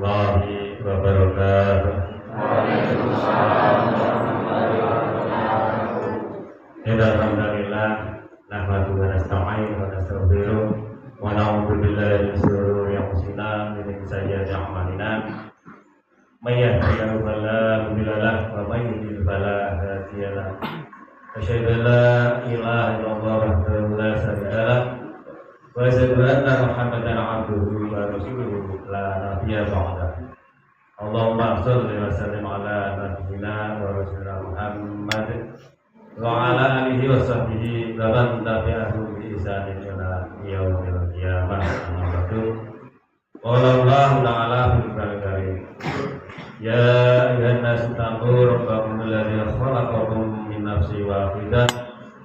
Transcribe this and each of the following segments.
warahmatullahi wabarakatuh. Alhamdulillah, nahmaduhu wa nasta'inuhu wa nastaghfiruh wa na'udzu billahi min shururi anfusina wa min sayyiati a'malina. May yahdihillahu fala mudilla lahu wa may yudlil fala hadiya lahu. Asyhadu an la ilaha illallah wahdahu la syarika lahu wa asyhadu anna Muhammadan abduhu wa rasuluhu la nabiyya ba'dahu. Allahumma shalli wa sallim ala nabiyyina wa rasulina Muhammad wa ala alihi wa sahbihi wa man tabi'ahum bi ihsanin ila yaumil qiyamah. Amma ba'du. Qala Allah ta'ala fil Qur'anil karim. Ya ayyuhan nasu taqu rabbakum alladzi khalaqakum min nafsin wahidah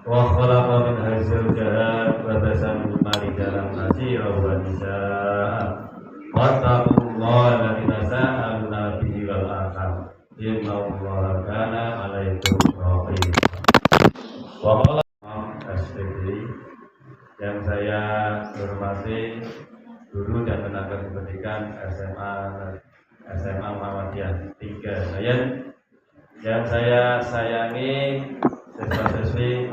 wa khalaqa minha zawjaha wa basa minhuma rijalan katsiran wa nisaa'a wattaqullaha alladzi tasaaluna bihi wal arham innallaha kana 'alaikum raqiba. Wa qala SPDI yang saya hormati guru dan tenaga pendidikan SMA Muhammadiyah 3 Bayan, yang saya sayangi siswa-siswi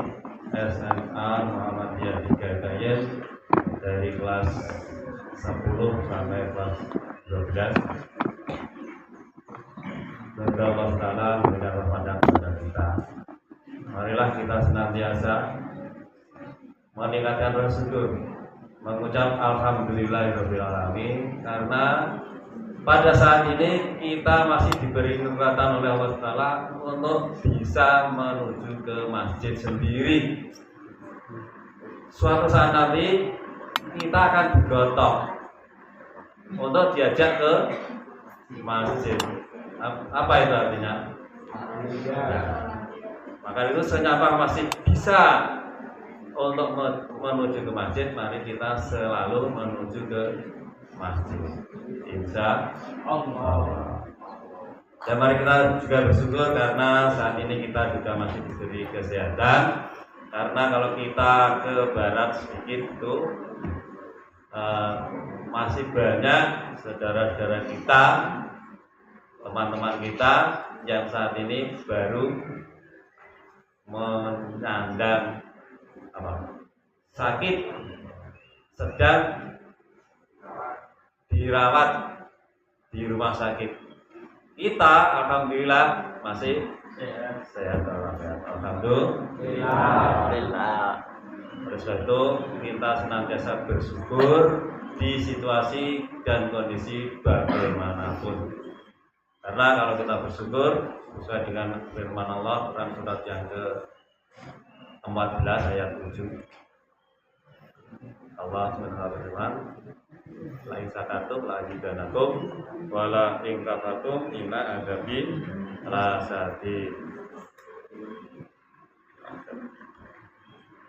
SMA Muhammadiyah 3 Bayan dari kelas 10 sampai kelas 12. Semoga Allah Ta'ala memberikan rahmat kepada kita. Marilah kita senantiasa meningkatkan rasa syukur, mengucap alhamdulillahirabbil alamin, karena pada saat ini kita masih diberi kekuatan oleh Allah Ta'ala untuk bisa menuju ke masjid sendiri. Suatu saat nanti kita akan digotok untuk diajak ke masjid. Apa itu artinya? Maka itu senyapa masih bisa untuk menuju ke masjid, mari kita selalu menuju ke masjid, insya Allah. Dan mari kita juga bersyukur karena saat ini kita juga masih diberi kesehatan. Karena kalau kita ke barat sedikit itu masih banyak saudara-saudara kita, teman-teman kita yang saat ini baru menyandang sakit, sedang dirawat di rumah sakit. Kita alhamdulillah masih sehat. Alhamdulillah. Oleh sebab itu kita senantiasa bersyukur di situasi dan kondisi bagaimanapun. Karena kalau kita bersyukur sesuai dengan firman Allah Quran surat yang ke-14 ayat 7. Allah berfirman, la in sakatum la azidanakum wa la in kafartum inna adzabi lasadid.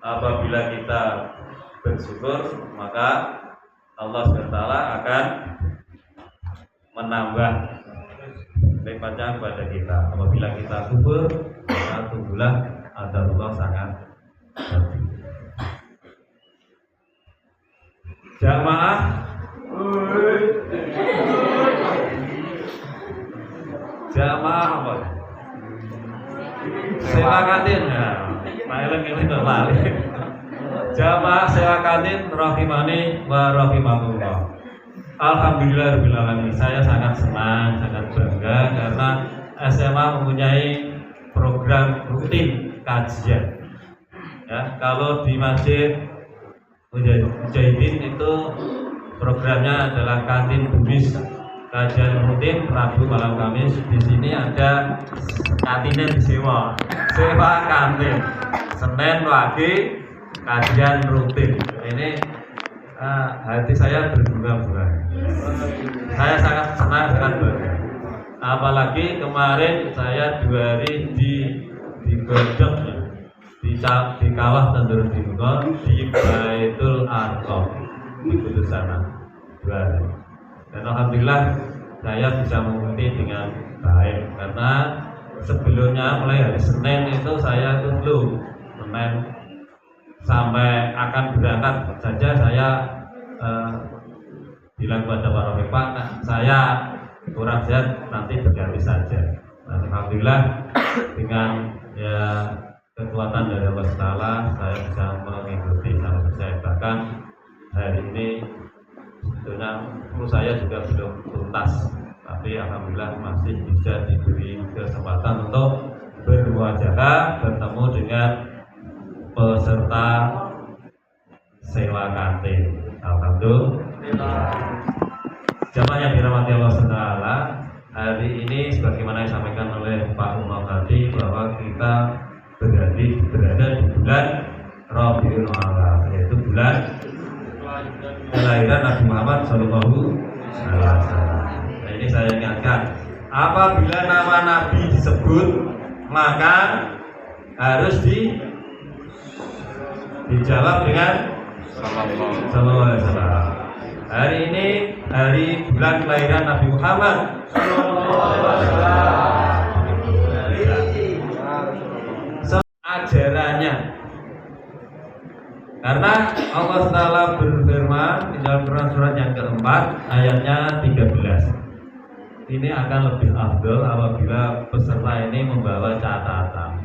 Apabila kita bersyukur, maka Allah SWT akan menambah nikmatnya kepada kita. Apabila kita kufur, maka tunggulah azab Allah sangat pedih. Jamaah apa? Sewa kantin. Maileng ini lali. Jamaah sewa kantin rahimani wa rahimakumullah. Alhamdulillah rabbil alamin. Saya sangat senang, sangat bangga karena SMA mempunyai program rutin kajian. Ya, kalau di Masjid Mujahidin itu programnya adalah kantin Bumis, kajian rutin Rabu malam Kamis. Di sini ada kantinnya disewa, sewa kantin. Senin pagi kajian rutin. Ini hati saya berbunga-bunga. Saya sangat senang dengan bangga. Apalagi kemarin saya 2 hari di Godok, di Kawah Tandurun Dimengkol, di Baitul Arqam di Kudus sana 2 hari. Dan alhamdulillah saya bisa mengikuti dengan baik karena sebelumnya mulai hari Senin itu saya dulu Senin sampai akan berangkat saja saya bilang kepada para Pak, saya kurang sehat nanti berganti saja. Nah, alhamdulillah dengan ya kekuatan dari Allah Taala saya bisa mengikuti sama saya, bahkan hari ini sebetulnya flu saya juga belum tuntas, tapi alhamdulillah masih bisa diberi kesempatan untuk bermuajahah bertemu dengan peserta sewa kantin. Alhamdulillah. Jamaah yang dirahmati Allah SWT, hari ini sebagaimana disampaikan oleh Pak Umar tadi bahwa kita berada di bulan Rabiul Awal, yaitu bulan kelahiran Nabi Muhammad Shallallahu Alaihi Wasallam. Nah, ini saya ingatkan, apabila nama Nabi disebut maka harus dijawab dengan Sallallahu Alaihi Wasallam. Hari ini hari bulan kelahiran Nabi Muhammad Sallallahu Alaihi Wasallam. Ajarannya, karena Allah Taala berfirman di dalam Quran surat yang keempat ayatnya 13. Ini akan lebih afdal apabila peserta ini membawa catatan.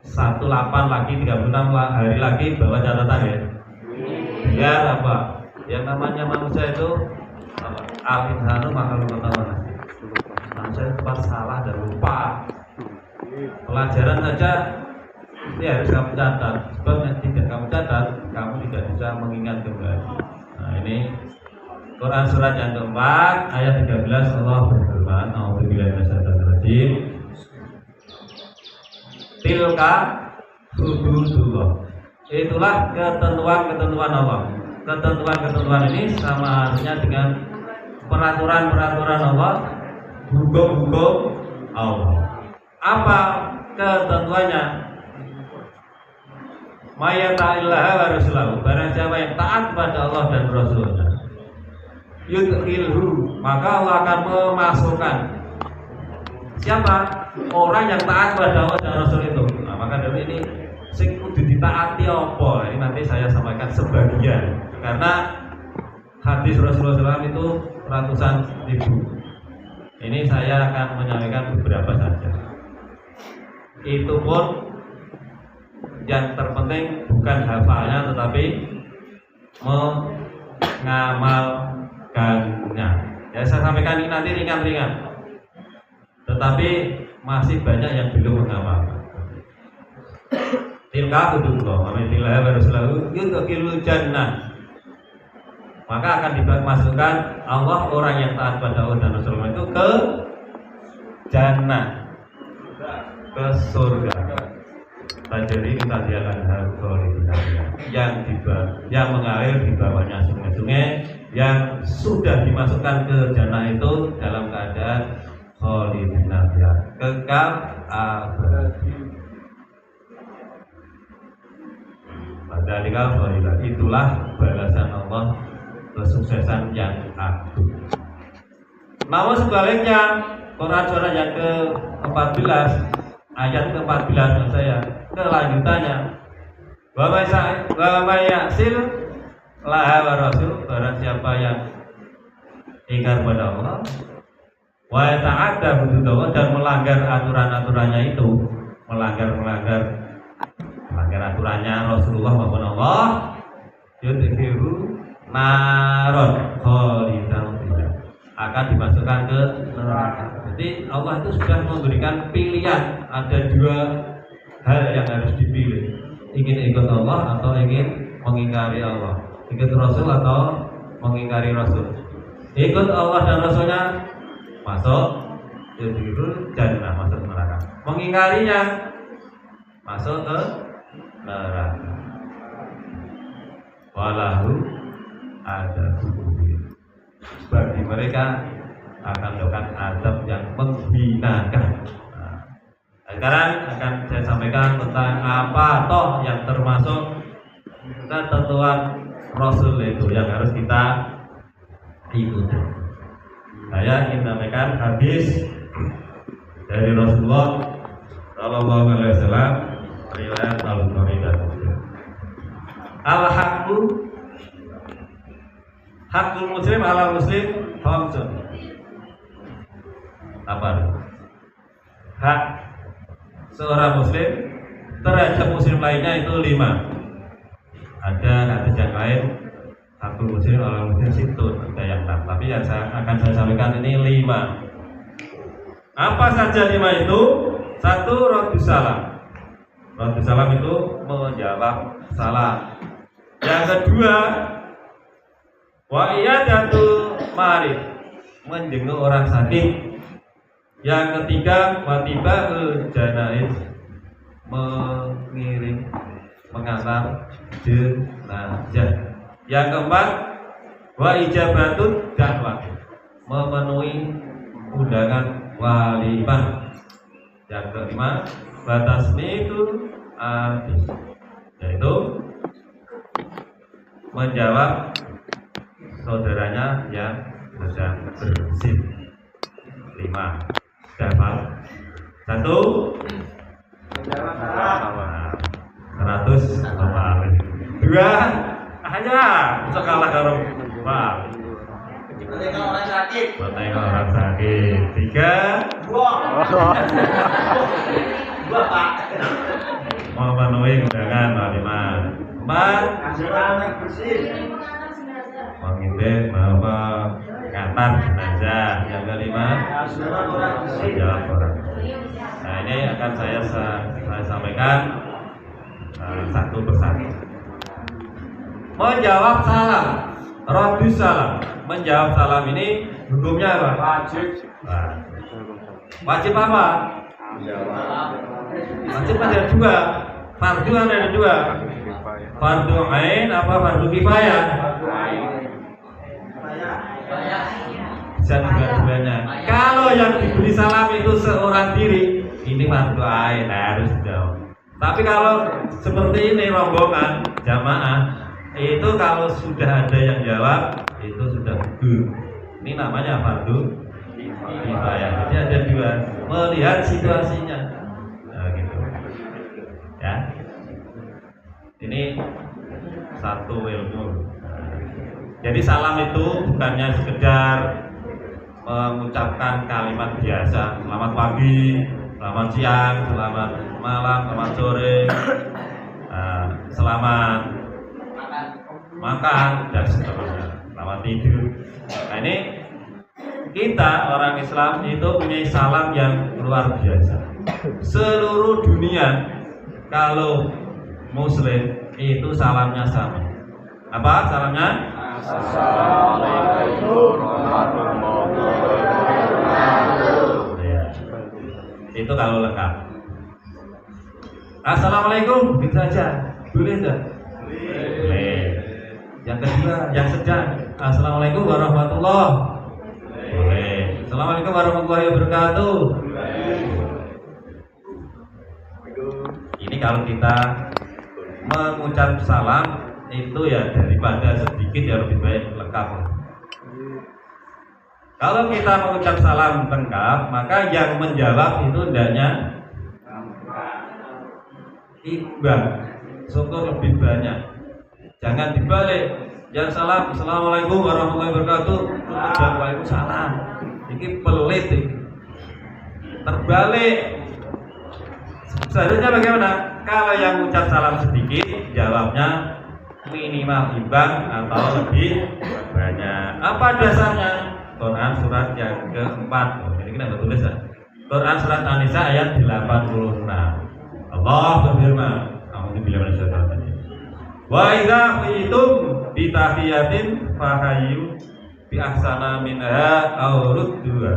18 lagi 36 hari lagi bawa catatan ya. Biar apa? Yang namanya manusia itu al-insanu makhluk utama. Manusia cepat salah dan lupa. Pelajaran saja ini harus kamu catat. Sebab yang tidak kamu catat, kamu tidak bisa mengingat kembali. Nah, ini Quran surat yang keempat ayat 13 Allah berfirman, A'udzubillahi minasyaitonir rajim. Tilka hududullah. Itulah ketentuan-ketentuan Allah. Ketentuan-ketentuan ini sama artinya dengan peraturan-peraturan Allah, hukum-hukum Allah. Apa ketentuannya? Mayata'illaha wa rasulahu. Barang siapa yang taat pada Allah dan Rasulnya, yudkhilhu, maka Allah akan memasukkan siapa? Orang yang taat pada Allah dan Rasul itu. Nah, maka dari ini sing kudu ditaati apa? Ini nanti saya sampaikan sebagian. Karena hadis Rasulullah SAW itu ratusan ribu. Ini saya akan menyampaikan beberapa saja. Itu pun yang terpenting bukan hafalnya tetapi mengamalkannya. Ya, saya sampaikan ini nanti ringan-ringan, tetapi masih banyak yang belum mengamalkan. Tilka hududullah, amillah wa rasulahu yudkhilul jannah. Maka akan dimasukkan Allah orang yang taat pada Allah dan Rasulullah itu ke jannah, ke surga. Tajri kita diakan yang mengalir di bawahnya sungai-sungai yang sudah dimasukkan ke jannah itu dalam keadaan khalidina fiha, kekal abadi. Padahal khalidah, itulah balasan Allah, kesuksesan yang agung. Namun sebaliknya Quran surat yang ke-14 ayat ke-14 saya kelanjutannya, wa may ya'sil laha wa rasul, barang siapa yang ingkar pada Allah wa ta'adda hududallah, dan melanggar aturan-aturannya itu, melanggar aturannya Rasulullah maupun Allah, yudhiru naron khalidan fiha, akan dimasukkan ke neraka. Jadi Allah itu sudah memberikan pilihan, ada dua hal yang harus dipilih, ingin ikut Allah atau ingin mengingkari Allah, ikut Rasul atau mengingkari Rasul. Ikut Allah dan Rasulnya masuk yudhirul jannah, masuk neraka. Mengingkarinya masuk ke neraka. Walahu ada kubur, bagi mereka akan melakukan azab yang menghinakan. Nah, sekarang akan saya sampaikan tentang apa toh yang termasuk ketentuan Rasul itu yang harus kita ikuti. Saya ingin sampaikan hadis dari Rasulullah Sallallahu Alaihi Wasallam, riwayat Al-Bukhari dan Muslim. Al-haqqu Hakul muslim ala muslim khamsun. Apa? Hak seorang muslim terhadap muslim lainnya itu 5. Ada hadis yang lain hakul muslim ala muslim situn, ada yang 6. Tapi yang akan saya sampaikan ini 5. Apa saja 5 itu? 1, radus salam. Radus salam itu menjawab salam. Yang kedua, wa iyadatul marid, menjenguk orang sakit. Yang ketiga, wa tiba'ul janaiz, mengantar jenazah. Yang keempat, wa ijabatut da'wah, memenuhi undangan walimah. Yang kelima, batasmitu adis, yaitu menjawab saudaranya yang sedang bersin. 5. Dafal 1 menjawab salam 100 normal. 2 hanya sekalah karo Pak. Tengok orang sakit. Tengok orang sakit. 3 buang. 2 Pak. Memenuhi undangan walimah. 4 yang bersih. Mengintip bahwa ngantar jenazah. Yang kelima menjawab orang. Nah, ini akan saya sampaikan satu persatu. Menjawab salam, radus salam. Menjawab salam ini hukumnya apa? Wajib. Wajib apa? Wajib ada 2. Fardu ada 2. Fardu ain apa fardu kifayah? Bisa dua-duanya. Kalau yang diberi salam itu seorang diri, ini fardu ain, harus jawab. Tapi kalau seperti ini rombongan jamaah, itu kalau sudah ada yang jawab, itu sudah gugur. Ini namanya fardu kifayah. Jadi ada 2, melihat situasinya. Nah, gitu. Ya. Ini satu ilmu. Jadi salam itu bukannya sekedar mengucapkan kalimat biasa, selamat pagi, selamat siang, selamat malam, selamat sore, selamat makan dan seterusnya, selamat tidur. Nah, ini kita orang Islam itu punya salam yang luar biasa. Seluruh dunia kalau Muslim itu salamnya sama. Apa salamnya? Assalamualaikum warahmatullahi wabarakatuh. Ya. Itu kalau lengkap. Assalamualaikum, gitu saja. Boleh enggak? Boleh. Yang kedua, yang sedang. Assalamualaikum warahmatullahi wabarakatuh. Boleh. Assalamualaikum warahmatullahi wabarakatuh. Ini kalau kita mengucap salam itu ya daripada sedikit ya lebih baik lengkap. Kalau kita mengucap salam lengkap, maka yang menjawab itu hendaknya imbang, syukur lebih banyak. Jangan dibalik. Yang salam, assalamualaikum warahmatullahi wabarakatuh. Waalaikumsalam. Ini pelit. Terbalik. Seharusnya bagaimana? Kalau yang ucap salam sedikit, jawabnya minimal imbang atau lebih banyak. Apa dasarnya? Quran surat yang keempat. Ini kita tulis ya. Quran surat An-Nisa ayat 86. Allah berfirman, A'udzubillahi minasyaitonir rajim. Wa idza qitum bi tahiyatin fahayyu bi ahsana minha aw rudduha.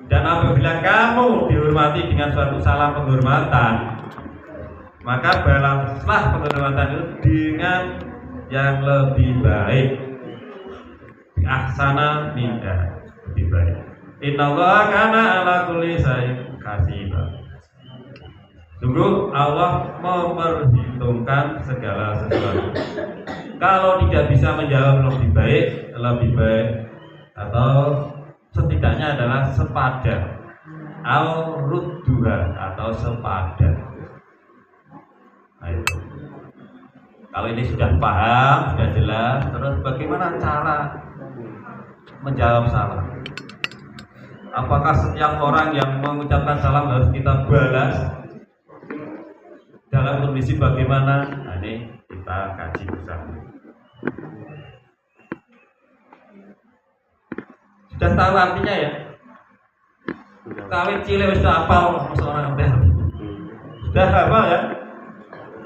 Dan apabila kamu dihormati dengan suatu salam penghormatan, maka balaslah penghormatan itu dengan yang lebih baik. Ahsana minha, lebih baik. Innallaha kana ala kulli syai'in hasiba. Sungguh Allah memperhitungkan segala sesuatu. Kalau tidak bisa menjawab lebih baik atau setidaknya adalah sepadan, au rudduha atau sepadan. Nah, itu. Kalau ini sudah paham, sudah jelas, terus bagaimana cara menjawab salam? Apakah setiap orang yang mengucapkan salam harus kita balas? Dalam kondisi bagaimana? Nah, ini kita kaji bersama. Sudah tahu artinya ya? Kawin cilik wis hafal seorang teh. Sudah hafal ya?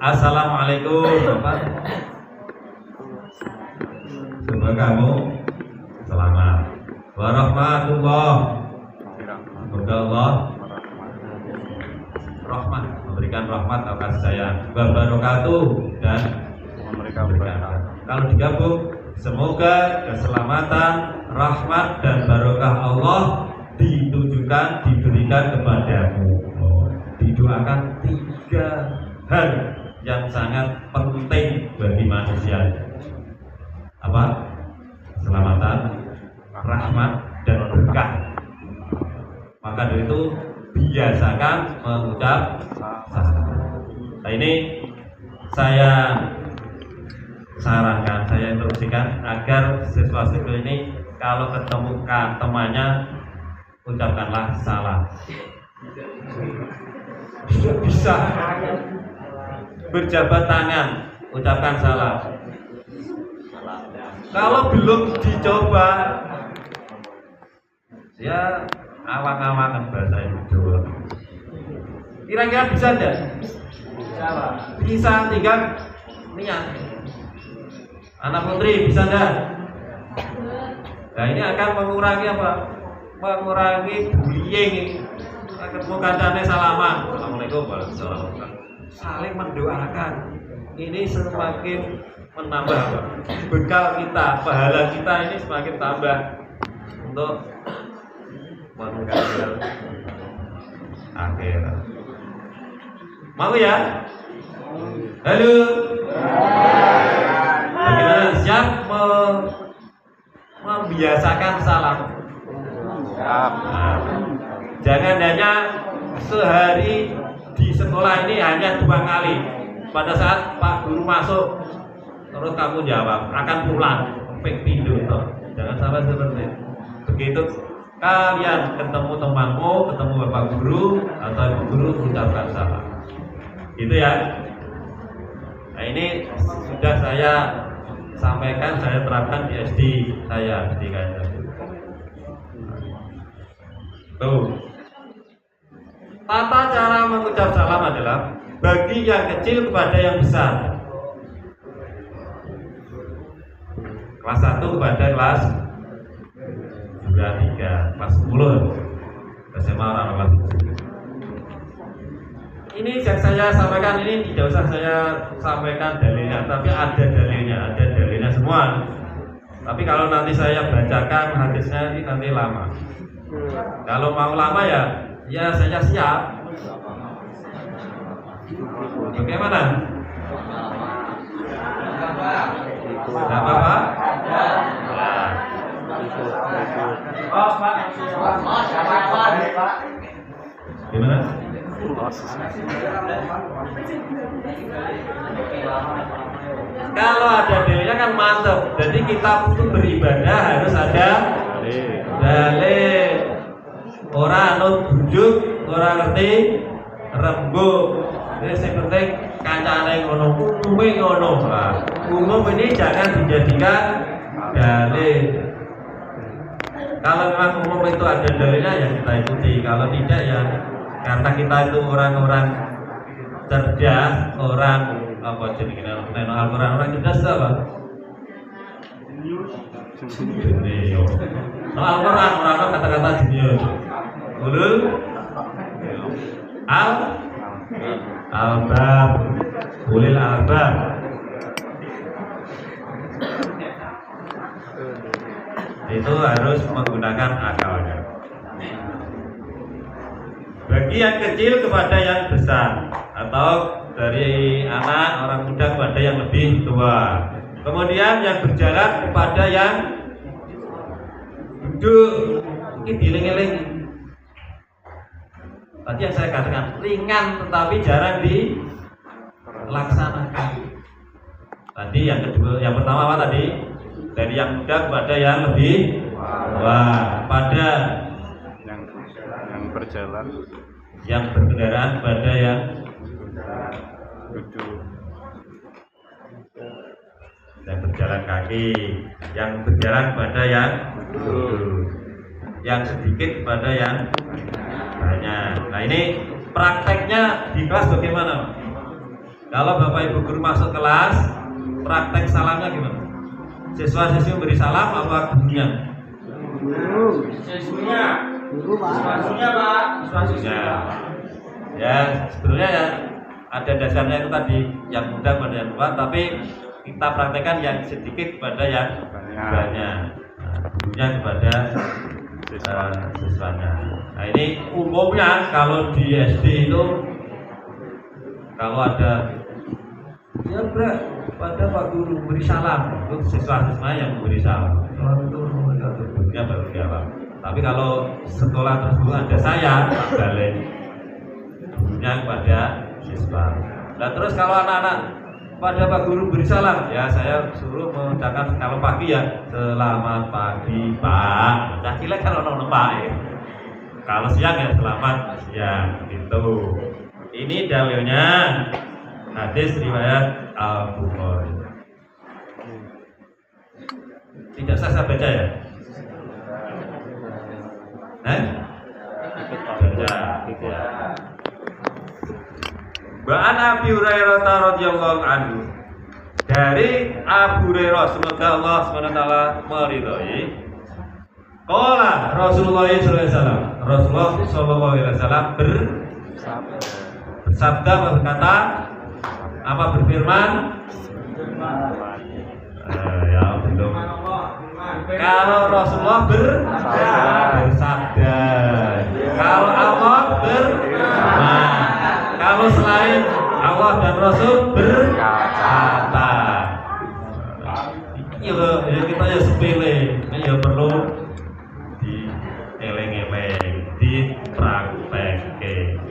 Assalamualaikum. Semoga kamu selamat. Warahmatullah. Semoga Allah rahmat, memberikan rahmat atas saya. Wabarakatuh dan memberikan berkah. Kalau digabung, semoga keselamatan, rahmat dan barokah Allah ditujukan, diberikan kepadamu. Didoakan 3 hal yang sangat penting bagi manusia. Apa? Keselamatan, rahmat dan berkah. Maka dari itu biasakan mengucap salam. Nah, ini saya sarankan, saya instruksikan agar siswa-siswa ini kalau ketemu temannya ucapkanlah salam. Bisa berjabat tangan, ucapkan salam. Kalau belum dicoba, ya awang-awangan bahasa Jawa. Kira-kira bisa enggak? Bisa, tinggal niat. Anak putri bisa enggak? Nah, ini akan mengurangi apa? Mengurangi bullying. Ketemu kancane salaman. Assalamualaikum warahmatullahi wabarakatuh. Saling mendoakan. Ini semakin menambah bekal kita, pahala kita ini semakin tambah untuk menghasil akhirat. Mau ya? Halo. Bagaimana? Siap membiasakan salam? Siap. Nah, jangan hanya sehari di sekolah ini hanya 2 kali. Pada saat Pak Guru masuk, terus kamu jawab, akan pulang, ping pindu. Jangan sampai seperti itu. Begitu kalian ketemu temanmu, ketemu Bapak Guru atau Ibu Guru, ucapkan salam. Gitu ya. Nah, ini sudah saya sampaikan, saya terapkan di SD saya di kajian. Tuh. Tata cara mengucap salam adalah bagi yang kecil kepada yang besar. Kelas 1 kepada kelas 2, 3, kelas 10 SMA orang kelas 7. Ini yang saya sampaikan ini tidak usah saya sampaikan dalilnya, tapi ada dalilnya semua. Tapi kalau nanti saya bacakan hadisnya ini nanti lama. Kalau mau lama ya saya siap. Bagaimana? Tidak apa-apa? Gimana? Kalau ada dalilnya kan mantap. Jadi kita itu beribadah harus ada dalil. Orang anut bujuk, orang ngerti rembug. Jadi yang penting kancane ngono, umume ngono. Umum ini jangan dijadikan dalil. Kalau memang umum itu ada dalilnya ya kita ikuti. Kalau tidak ya karena kita itu orang-orang cerdas, orang apa jadi kenal Al-Quran, orang cerdas apa? Jenius. Al-Quran orang kata-kata jenius. Ulul albab, ulil albab. Itu harus menggunakan akalnya. Bagi yang kecil kepada yang besar, atau dari anak orang muda kepada yang lebih tua. Kemudian yang berjalan kepada yang duduk. Ini diling-iling. Tadi yang saya katakan ringan tetapi jarang dilaksanakan. Tadi yang kedua, yang pertama apa tadi? Dari yang muda kepada yang lebih tua, pada yang berjalan, yang berkendaraan pada yang duduk, yang berjalan kaki, yang berjalan pada yang duduk, yang sedikit pada yang banyak. Nah ini prakteknya di kelas bagaimana? Kalau Bapak Ibu guru masuk kelas, praktek salamnya gimana? Siswa-siswi memberi salam apa gurunya? Siswanya Pak. Siswanya. Ya sebenarnya ya ada dasarnya itu tadi, yang muda pada yang tua, tapi kita praktekkan yang sedikit pada yang banyak. Nah, gurunya kepada siswanya. Nah ini umumnya kalau di SD itu kalau ada ya pada Pak Guru memberi salam, itu siswa-siswa yang memberi salam. Kalau itu gurunya baru jawab. Tapi kalau sekolah tersebut ada saya, Pak Balen, gurunya kepada siswa. Nah terus kalau anak-anak pada Pak Guru beri salam, ya saya suruh mengucapkan kalau pagi ya selamat pagi Pak. Nah kira kalau nono Pak ya. Kalau siang ya selamat siang gitu. Ini dalilnya hadis riwayat Al-Bukhari. Tidak saya baca ya? Baca. Ya. Ba'an Abi Hurairah radhiyallahu anhu. Dari Abu Hurairah semoga Allah SWT meridhai. Qala Rasulullah sallallahu alaihi wasallam. Rasulullah sallallahu alaihi wasallam bersabda, berkata, apa berfirman? Ya belum. Kalau Rasulullah bersabda, kalau Allah berfirman, kalau selain Allah dan Rasul berkata. Ya kita ya sepele, ya perlu dieleng-eleng, dipraktekke.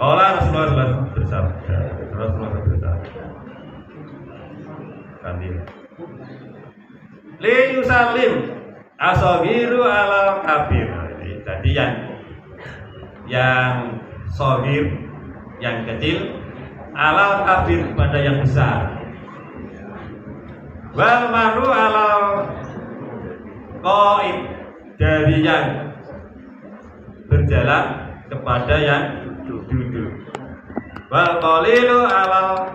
Rasulullah bersabda, Ganti. Li yusallim asagiru ala kabir. Jadi yang sogir, yang kecil, ala kabir pada yang besar. Wal maru ala qaid, dari yang berjalan kepada yang duduk. Wal qalilu ala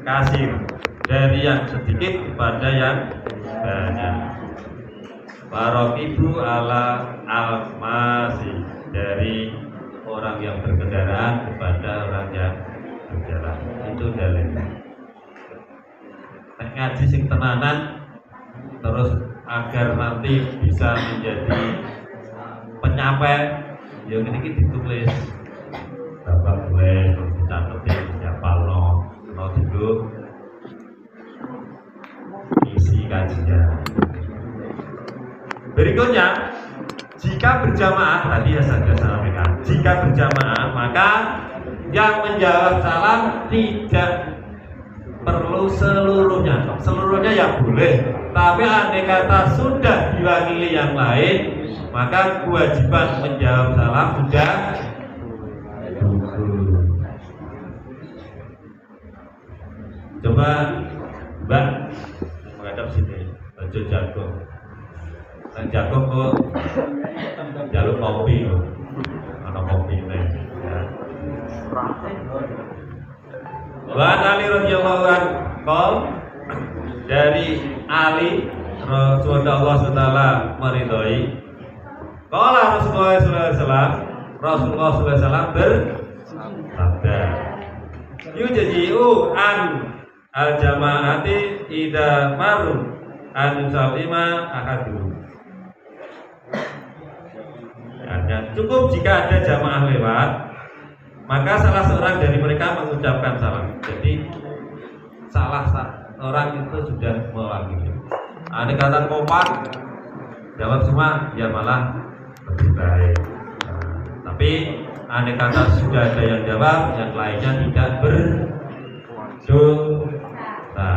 kasir, dari yang sedikit kepada yang banyak. Warokibu ala almasi, dari orang yang berkendaraan kepada orang yang berjalan. Itu dalilnya. Ngaji sing tenanan terus agar nanti bisa menjadi penyampai, ya ini ditulis bapak gue catetin siapa lo dulu isi kajian. Berikutnya, jika berjamaah, tadi ya saya sampaikan, jika berjamaah maka yang menjawab salam tidak perlu seluruhnya ya boleh, tapi andai kata sudah diwakili yang lain, maka kewajiban menjawab salam sudah gugur. Coba Mbak menghadap sini, baju jagung. Yang jagung kok jalur kopi loh, ada kopi nih. Ya. Wa Ali radhiyallahu anhu, dari Ali Rasulullah SAW meridhoi. Qala Rasulullah SAW bersabda, yujaji'u an al-jama'ati idza maru an salima ahadu. Artinya cukup jika ada jamaah lewat, maka salah seorang dari mereka mengucapkan salam. Jadi salah orang itu sudah mewakili. Andai kata kompak jawab semua, ya malah lebih baik. Tapi andai kata sudah ada yang jawab, yang lainnya tidak dosa.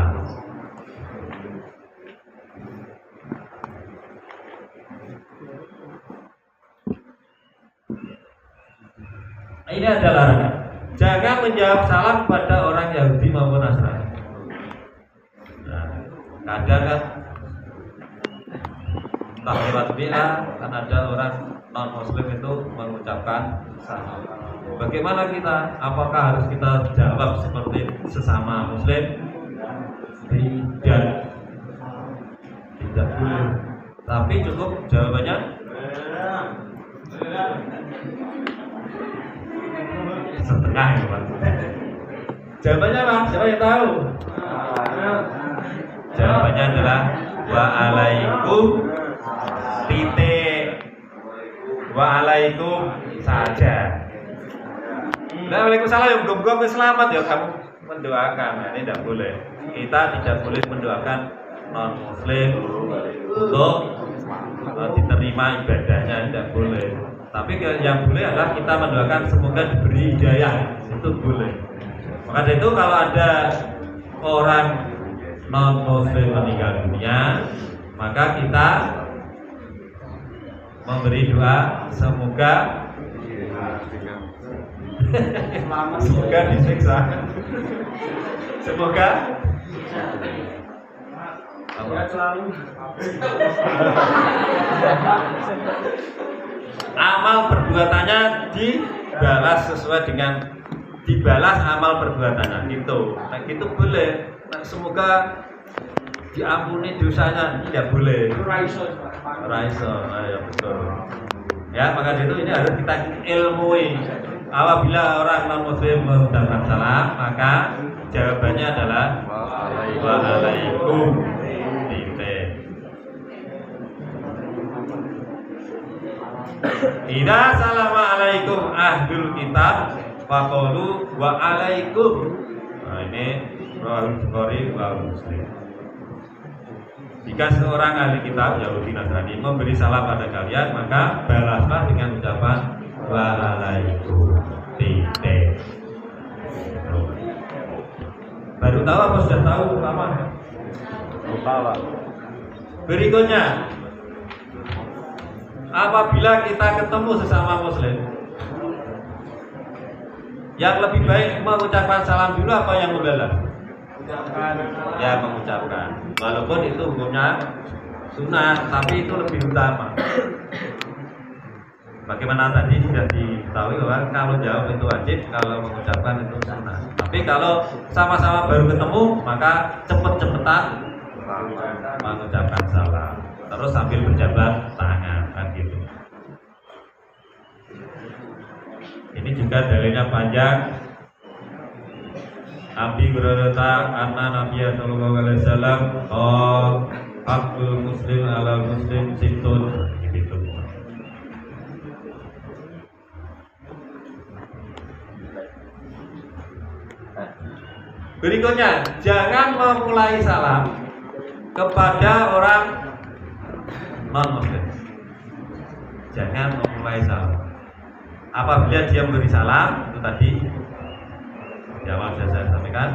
Ini adalah larangan. Jangan menjawab salam pada orang Yahudi maupun Nasrani. Nah, kadang kan entah lewat WA kan ada orang non muslim itu mengucapkan salam. Bagaimana kita? Apakah harus kita jawab seperti sesama muslim? Tidak boleh. Tapi cukup jawabannya setengah ya Pak. Jawabannya apa? Siapa yang tahu? Jawabannya adalah waalaikum titik waalaikum saja. Nah, waalaikumsalam yang belum selamat ya kamu mendoakan. Nah, ini tidak boleh. Kita tidak boleh mendoakan non muslim untuk diterima ibadahnya, tidak boleh. Tapi yang boleh adalah kita mendoakan semoga diberi hidayah, itu boleh. Maka dari itu kalau ada orang non muslim meninggal dunia, maka kita memberi doa semoga disiksa, semoga amal perbuatannya dibalas sesuai dengan dibalas amal perbuatannya gitu. Nah gitu boleh. Nah, semoga diampuni dosanya tidak boleh. Raiso, ya betul. Ya maka itu ini harus kita ilmui. Apabila orang non muslim mengucapkan salam, maka jawabannya adalah waalaikum. Idza salama alaikum ahlul kitab faqulu wa alaikum. Nah ini Rawahul Bukhari wa Muslim. Jika seorang ahli kitab Yahudi Nasrani memberi salam pada kalian, maka balaslah dengan ucapan wa alaikum. Titik. Baru tahu apa sudah tahu lama? Lupa. Berikutnya, apabila kita ketemu sesama muslim, yang lebih baik mengucapkan salam dulu apa yang membalas? Ya mengucapkan. Walaupun itu hukumnya sunnah, tapi itu lebih utama. Bagaimana tadi sudah diketahui bahwa kalau jawab itu wajib, kalau mengucapkan itu sunnah. Tapi kalau sama-sama baru ketemu, maka cepet-cepetan mengucapkan salam. Terus sambil berjabat tangan kan gitu. Ini juga dalilnya panjang. Abi Hurairah anna Nabiya sallallahu alaihi wasallam haqqul muslim ala muslim sittun gitu. Berikutnya, jangan memulai salam kepada orang non-muslim. Jangan memulai salam. Apabila dia memberi salam, itu tadi jawab sudah saya sampaikan,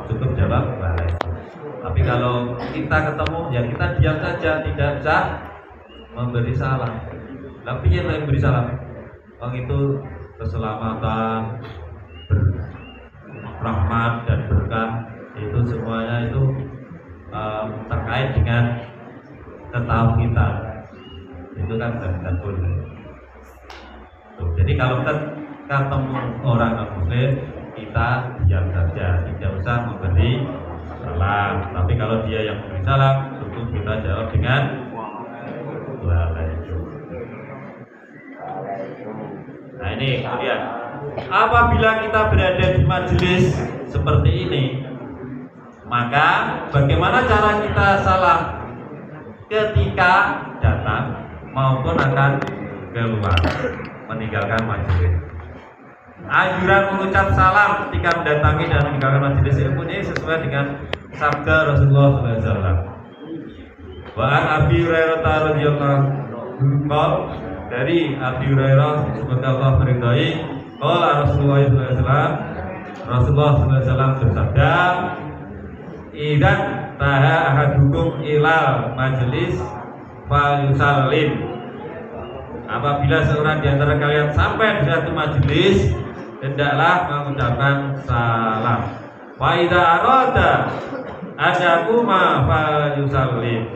cukup jawab waalaikumsalam. Tapi kalau kita ketemu, ya kita diam saja, tidak usah memberi salam. Tapi yang memberi salam, itu keselamatan, rahmat dan berkah, itu semuanya itu terkait dengan ketahuan kita. Itu kan tidak boleh. Jadi kalau kita ketemu orang non-muslim, kita diam saja, tidak usah memberi salam. Tapi kalau dia yang memberi salam, cukup kita jawab dengan waalaikumsalam. Nah ini kemudian, apabila kita berada di majelis seperti ini, maka bagaimana cara kita salam ketika datang maupun akan keluar meninggalkan majelis? Anjuran mengucap salam ketika mendatangi dan meninggalkan majelis ilmu ini sesuai dengan sabda Rasulullah SAW. Wa an Abi Hurairah radhiyallahu anhu, dari Abi Hurairah semoga Allah meridai, qala Rasulullah SAW, Rasulullah SAW bersabda, "Idzan taha ahadukum ilal majlis falyusallim." Apabila seorang di antara kalian sampai di satu majelis, hendaklah mengucapkan salam. Wa idza arada adakuma falyusallim.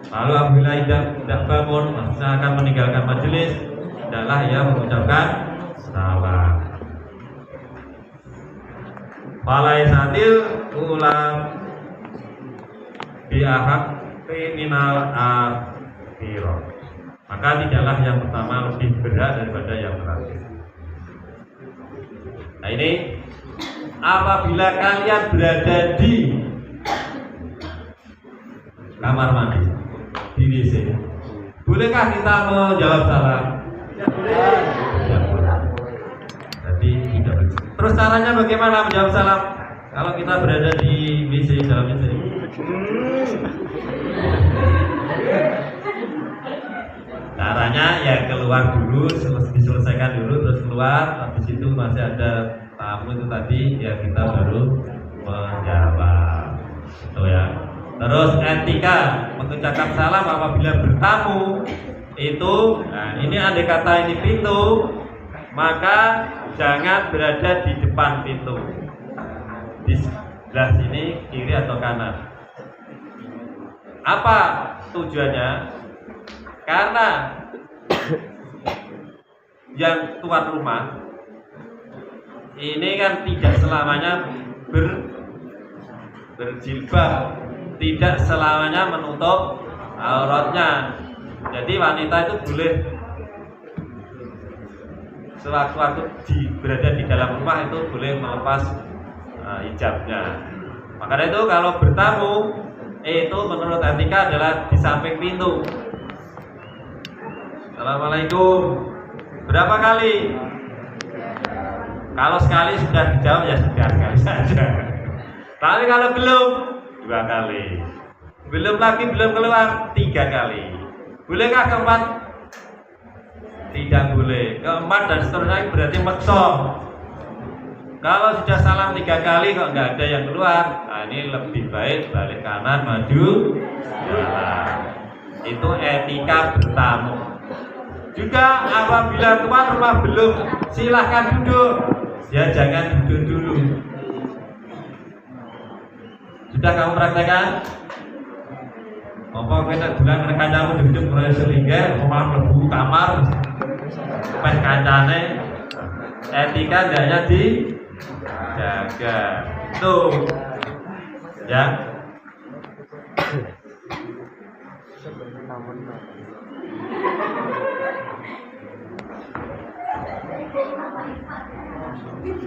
Lalu apabila tidak bangun, maksudnya akan meninggalkan majelis, hendaklah ia mengucapkan salam. Falaisatil ulam biahak minal akhirah. Maka tidaklah yang pertama lebih berat daripada yang terakhir. Nah ini, apabila kalian berada di kamar mandi, di WC, bolehkah kita menjawab salam? Ya boleh. Jadi tidak boleh. Terus caranya bagaimana menjawab salam? Kalau kita berada di WC, dalam WC, caranya ya keluar dulu, diselesaikan dulu, terus keluar. Habis itu masih ada tamu itu tadi, ya kita baru menjawab. Itu ya. Terus etika mengucapkan salam apabila bertamu itu, nah ini andai kata ini pintu, maka jangan berada di depan pintu, di sebelah sini, kiri atau kanan. Apa tujuannya? Karena yang tuan rumah ini kan tidak selamanya berjilbab, tidak selamanya menutup auratnya. Jadi wanita itu boleh sewaktu-waktu berada di dalam rumah itu boleh melepas hijabnya. Makanya itu kalau bertamu itu menurut etika adalah di samping pintu. Assalamualaikum. Berapa kali? Kalau sekali sudah dijawab ya sudah sekali saja. Tapi kalau belum 2 kali. Belum lagi belum keluar 3 kali. Bolehkah keempat? Tidak boleh. Keempat dan seterusnya berarti maksa. Kalau sudah salam 3 kali kok nggak ada yang keluar, nah ini lebih baik balik kanan maju jalan. Itu etika bertamu. Juga apabila tuan rumah belum, silahkan duduk. Ya jangan duduk dulu. Sudah kamu praktekkan? Apa kita bilang mereka kamu duduk mulai selingkir, mau lebu kamar, pes kancane. Etika hendaknya dijaga. Tuh, ya.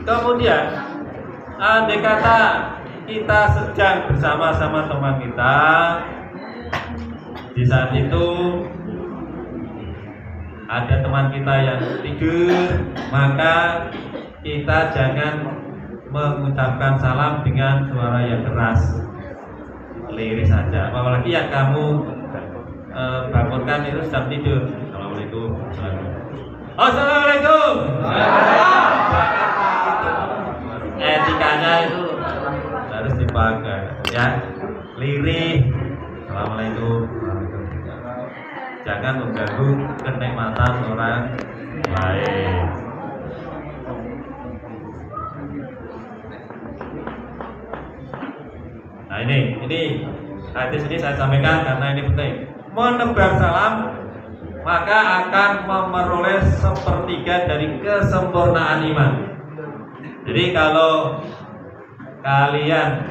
Kemudian, andai kata kita sedang bersama-sama teman kita, di saat itu ada teman kita yang tidur, maka kita jangan mengucapkan salam dengan suara yang keras, lirik saja. Apalagi yang kamu bangunkan itu sedang tidur. Assalamualaikum. Assalamualaikum. Etikanya itu harus dipakai, ya. Lirik. Assalamualaikum. Jangan mengganggu kenikmatan orang lain. Nah ini hadis ini saya sampaikan karena ini penting. Menebar salam maka akan memperoleh 1/3 dari kesempurnaan iman. Jadi kalau kalian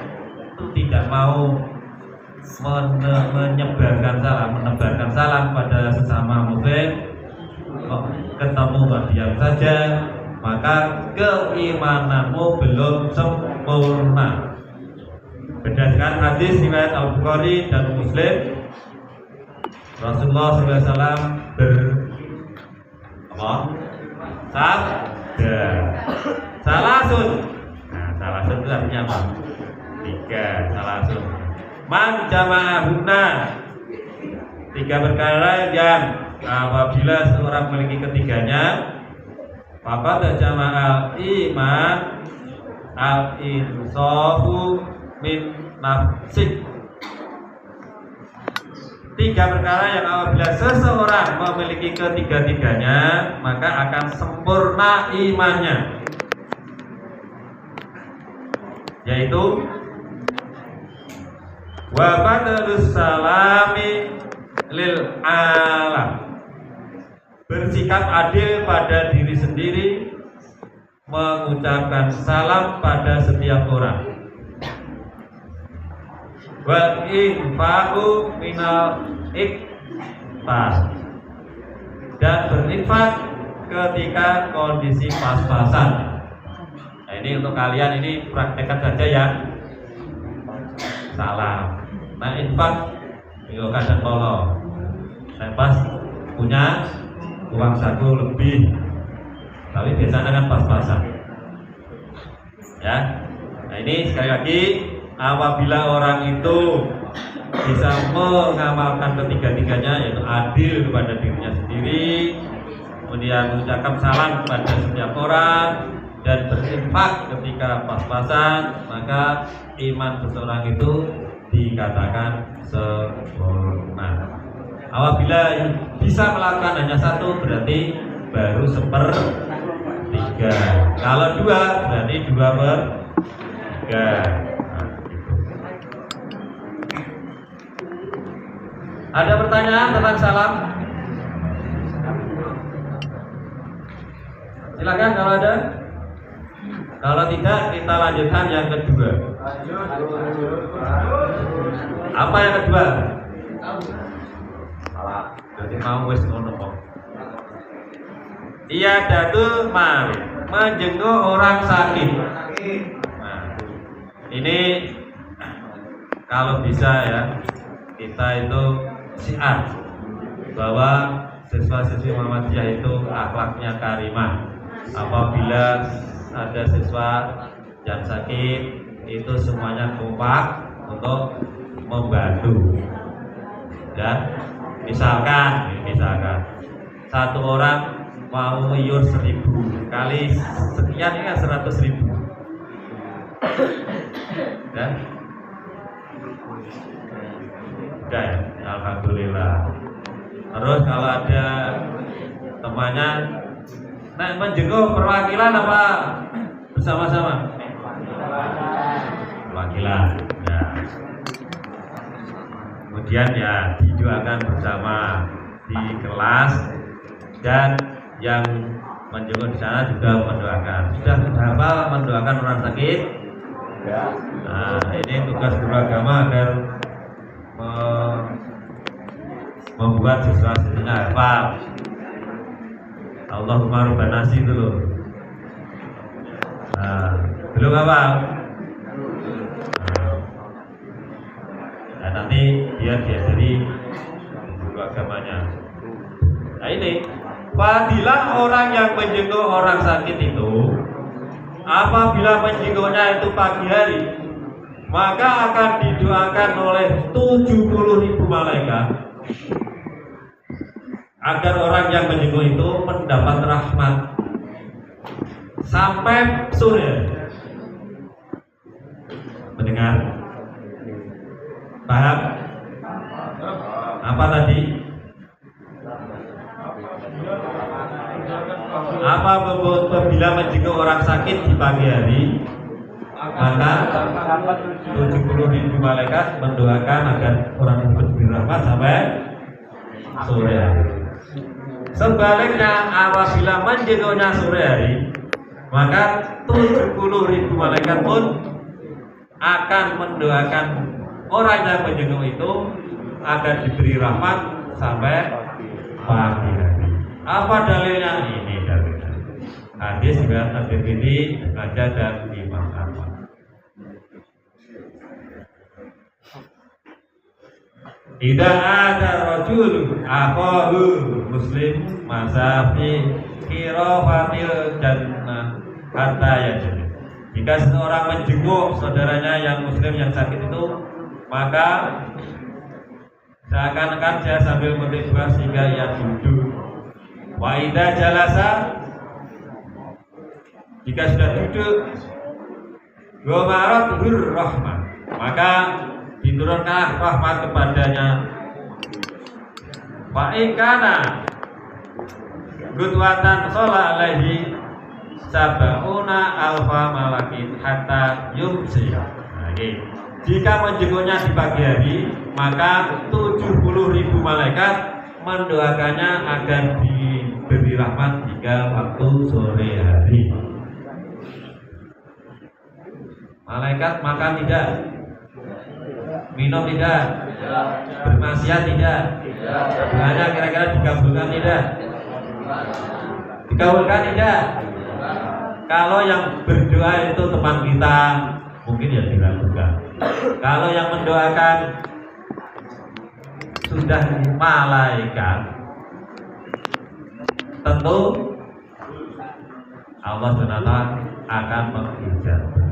itu tidak mau menebarkan salam pada sesama muslim, ketemu diam saja, maka keimananmu belum sempurna. Berdasarkan hadis riwayat Al-Bukhari dan Muslim, Rasulullah SAW sabda salasun. Nah, salasun itu artinya apa? 3 salasun. Man jama'ahunna, 3 perkara yang apabila seorang memiliki ketiganya, maka jama'al iman al-insafu min nafsik. 3 perkara yang apabila seseorang memiliki ketiga-tiganya maka akan sempurna imannya, yaitu wa badalus salami lil alam, bersikap adil pada diri sendiri, mengucapkan salam pada setiap orang, wal infaqu minal iktas, dan berinfak ketika kondisi pas-pasan. Nah, ini untuk kalian, ini praktekkan saja ya. Salam. Nah, infak itu kadang tolong. Saya pas punya uang saku lebih, tapi biasanya kan pas-pasan. Ya. Nah, ini sekali lagi, apabila orang itu bisa mengamalkan ketiga-tiganya, yaitu adil kepada dirinya sendiri, kemudian mengucapkan salam kepada setiap orang, dan berinfak ketika pas-pasan, maka iman seseorang itu dikatakan sempurna. Apabila bisa melakukan hanya 1, berarti baru 1/3. Kalau 2, berarti 2/3. Ada pertanyaan tentang salam? Silakan kalau ada. Kalau tidak, kita lanjutkan yang kedua. Apa yang kedua? Jadi mau wis ngono kok. Iya, datu mari menjenguk orang sakit. Nah, ini kalau bisa ya, kita itu syiar bahwa siswa-siswi Muhammadiyah itu akhlaknya karimah. Apabila ada siswa yang sakit, itu semuanya kompak untuk membantu. Dan misalkan 1 orang mau iur 1000 kali sekian, ini kan 100.000. Dan udah ya, alhamdulillah. Terus kalau ada temannya, nah menjenguk perwakilan apa bersama-sama? Perwakilan. Ya. Kemudian ya didoakan bersama di kelas, dan yang menjenguk di sana juga mendoakan. Sudah berapa mendoakan orang sakit? Nah, ini tugas guru agama agar membuat siswa-siswinya hafal Allahumma rabbana nasi dulu. Nah, belum hafal? Nah, nanti dia diajari guru agamanya. Nah, ini fadilah orang yang menjenguk orang sakit itu, apabila menjenguknya itu pagi hari, maka akan didoakan oleh 70.000 malaikat agar orang yang menjenguk itu mendapat rahmat sampai sore. Mendengar? Paham? Apa tadi? Apa apabila menjenguk orang sakit di pagi hari, maka 70.000 malaikat mendoakan agar orang tersebut diberi rahmat sampai sore hari. Sebaliknya, apabila menjenguknya sore hari, maka 70.000 malaikat pun akan mendoakan orang yang menjenguk itu agar diberi rahmat sampai pagi hari. Apa dalilnya? Ini dalilnya. Hadis riwayat At-Tirmidzi, Majah dan Imam Ahmad. Idza ada rajul akhahu muslim masafi kirafatil jannah hatta yajid. Jika seseorang menjenguk saudaranya yang muslim yang sakit itu, maka seakan-akan dia sambil memetik buah sehingga ia duduk. Wa idza jalasa, jika sudah duduk, Gomarat rahmat, maka diturunkan rahmat kepadanya. Wa ikana gudwatan sholat alaihi sab'una alfa malakin hatta yumsi. Jika menjenguknya di pagi hari, maka 70.000 malaikat mendoakannya agar diberi rahmat hingga waktu sore hari. Malaikat makan tidak, minum tidak, bermaksiat tidak, doanya kira-kira dikabulkan tidak, dikabulkan tidak. Kalau yang berdoa itu teman kita, mungkin ya diragukan. Kalau yang mendoakan sudah malaikat, tentu Allah SWT akan mengijabah.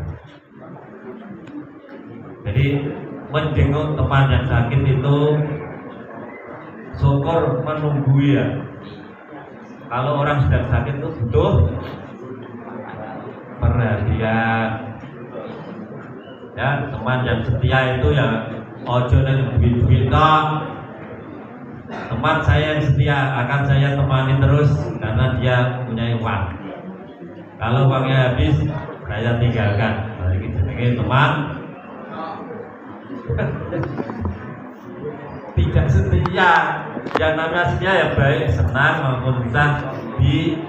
Jadi menjenguk teman yang sakit itu syukur menunggu ya. Kalau orang sedang sakit itu butuh perhatian. Ya, teman yang setia itu ya ojo nang duit-duit tok. Teman saya yang setia akan saya temani terus karena dia punya uang. Kalau uangnya habis, saya tinggalkan. Nah, ini jenenge teman tidak setia. Yang namanya setia ya baik, senang maupun bisa ditemani.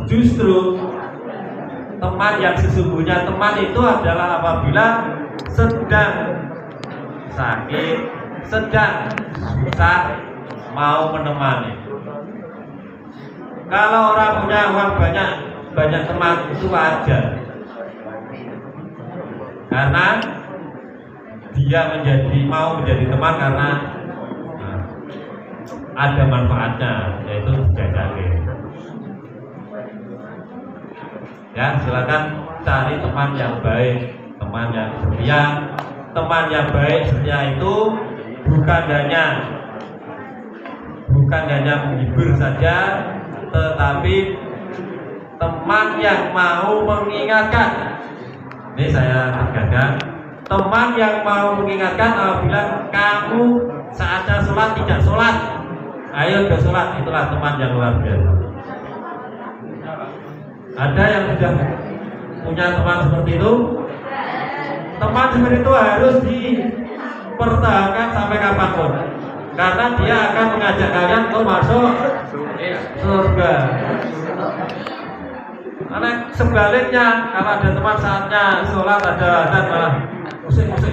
Justru teman yang sesungguhnya, teman itu adalah apabila sedang sakit, sedang susah, mau menemani. Kalau orang punya uang banyak teman itu wajar, karena dia mau menjadi teman karena ada manfaatnya, yaitu dijajaki. Ya, silakan cari teman yang baik, teman yang setia. Teman yang baik setia itu bukan hanya menghibur saja, tetapi teman yang mau mengingatkan. Ini saya tegaskan, teman yang mau mengingatkan apabila kamu saatnya sholat tidak sholat, ayo ke sholat, itulah teman yang luar biasa. Ada yang sudah punya teman seperti itu? Teman seperti itu harus dipertahankan sampai kapanpun, karena dia akan mengajak kalian untuk masuk surga. Karena sebaliknya, kalau ada teman saatnya sholat ada azan malah musik-musik,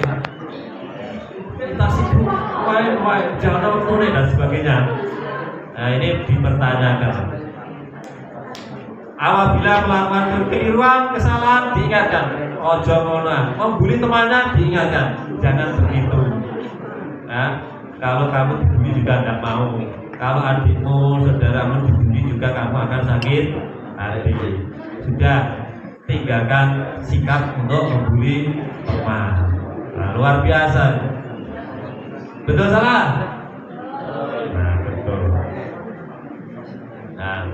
kita sibuk, jangan waktu dan sebagainya. Nah, ini dipertanyakan. Apabila melakukan kekeliruan, kesalahan, diingatkan. Ojo ngono, membuli temannya diingatkan. Jangan begitu. Nah, kalau kamu dibully juga tidak mau. Kalau adikmu, saudaramu dibully juga kamu akan sakit hati. Sudah, tinggalkan sikap untuk membuli teman. Nah, luar biasa. Betul salah? Nah, betul. Nah,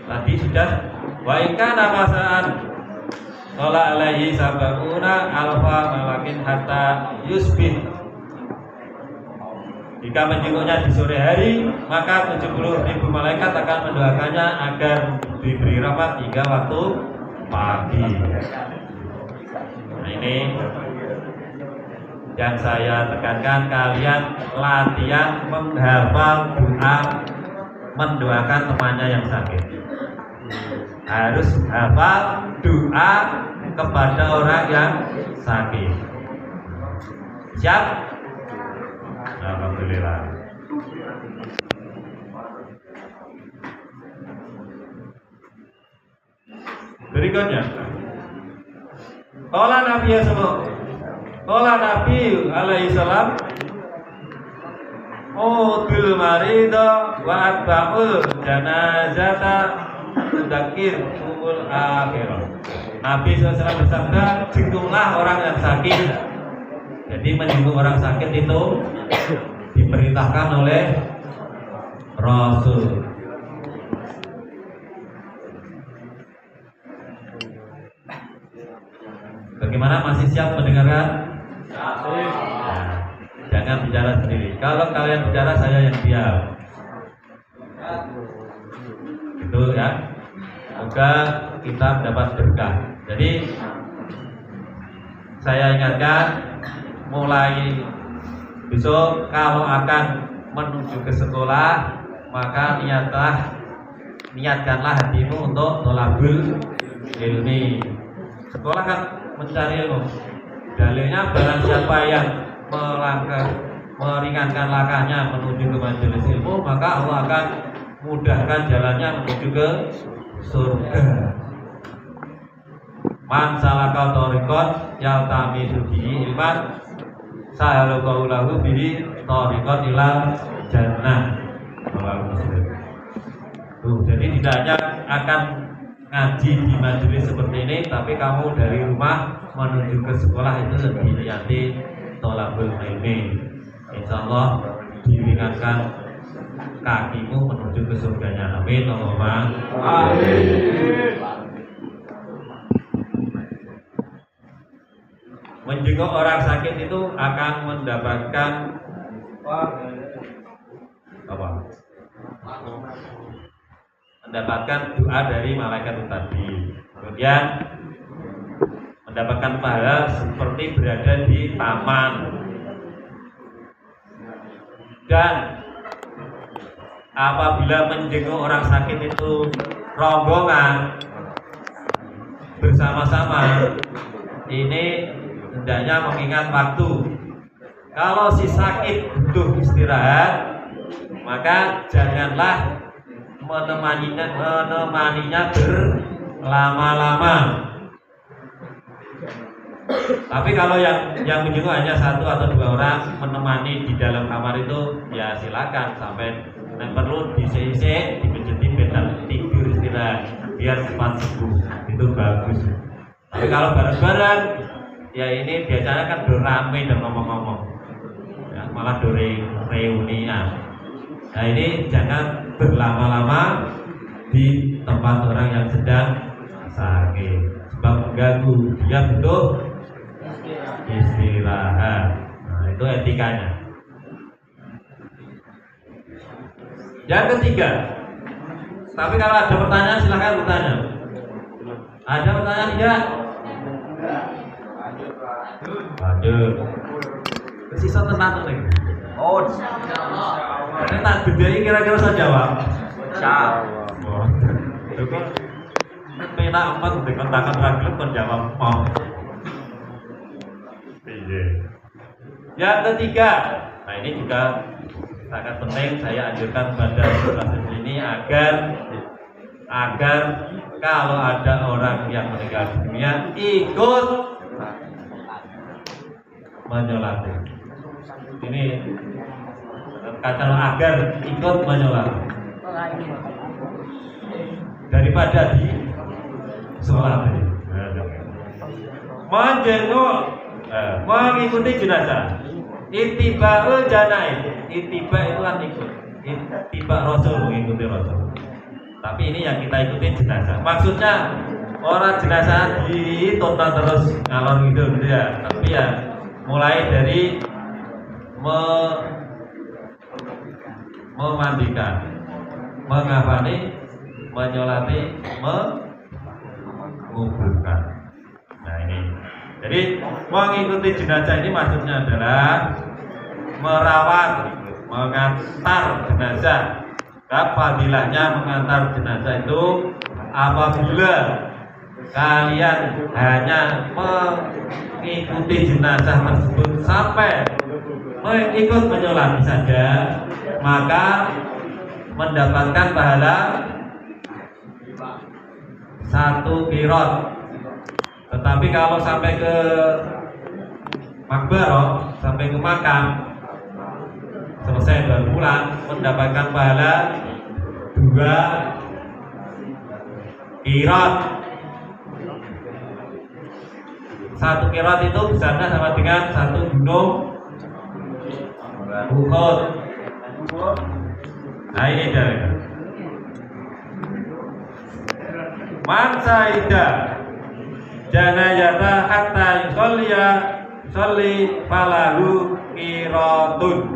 tadi sudah wa ikana masaan sholat alaihi sab'una alfa malakin hatta yusbih. Jika menjenguknya di sore hari, maka 70.000 malaikat akan mendoakannya agar diberi rahmat hingga waktu pagi. Nah, ini yang saya tekankan, kalian latihan menghafal doa mendoakan temannya yang sakit. Harus hafal doa kepada orang yang sakit. Siap? Alhamdulillah. Berikutnya, Qala Nabi alaihi salam, Udul marida wa atba'ul janazata tudakir umul akhirah. Nabi SAW bersabda, jenguklah orang yang sakit. Jadi menjenguk orang sakit itu diperintahkan oleh Rasul. Bagaimana, masih siap mendengarkan? Nah, jangan bicara sendiri. Kalau kalian bicara, saya yang diam. Gitu ya. Semoga kita mendapat berkah. Jadi saya ingatkan, mulai besok kalau akan menuju ke sekolah, maka niatkanlah hatimu untuk tolabul ilmi. Sekolah kan mencari ilmu. Dalilnya barang siapa yang meringankan langkahnya menuju ke majelis ilmu, maka Allah akan mudahkan jalannya menuju ke surga. Man salaka thariqan yaltamisu bihi ilman sahalallahu lahu bihi thariqan ilal jannah. Jadi tidak hanya akan ngaji di majelis seperti ini, tapi kamu dari rumah menuju ke sekolah itu lebih niati tholabul ilmi. Insyaallah diringankan kakimu menuju ke surganya. Amin. Allahumma amin. Menjenguk orang sakit itu akan mendapatkan apa? Mendapatkan doa dari malaikat tadi. Kemudian mendapatkan pahala seperti berada di taman. Dan apabila menjenguk orang sakit itu rombongan bersama-sama, ini hendaknya mengingat waktu. Kalau si sakit butuh istirahat, maka janganlah menemaninya berlama-lama. Tapi kalau yang menjenguk hanya satu atau dua orang menemani di dalam kamar itu, ya silakan, sampai yang perlu diisi-isi, dipijetin benar tidur istirahat biar cepat sembuh, itu bagus. Tapi kalau bareng-bareng, ya ini biasanya kan rame dan ngomong-ngomong, ya, malah reunian. Nah ini jangan berlama-lama di tempat orang yang sedang sakit, sebab mengganggu, dia butuh istirahat. Nah itu etikanya. Yang ketiga, tapi kalau ada pertanyaan silahkan bertanya. Ada pertanyaan tidak? Lanjut. Sisa tenang nih. Oh, ini tak bedai kira-kira saya jawab. Insyaallah. Itu pena empat dengan tangan ragil menjawab mau. Yang ketiga, nah ini juga sangat penting, saya anjurkan pada kasus ini agar kalau ada orang yang meninggal dunia ikut menyolati. Ini kata agar ikut menyolati daripada di sholat. Menjenguk, mengikuti jenazah. Ittiba'ul janaiz. Ittiba itu kan ikut. Ittiba Rasul, mengikuti Rasul. Tapi ini yang kita ikuti jenazah. Maksudnya orang jenazah ditonton terus ngalor gitu ya. Tapi ya mulai dari memandikan, mengafani, menyolati, menguburkan. Nah ini, jadi mengikuti jenazah ini maksudnya adalah merawat, mengantar jenazah. Fadilahnya mengantar jenazah itu apabila kalian hanya mengikuti jenazah tersebut sampai ikut menyolati saja, maka mendapatkan pahala 1 qirot. Tetapi kalau sampai ke makbarah, sampai ke makam, selesai baru pulang, mendapatkan pahala 2 qirot. 1 qirot itu besarnya sama dengan 1 gunung Uhud. Nah ini dari man saida janayata hatta yusolli falahu qiratun.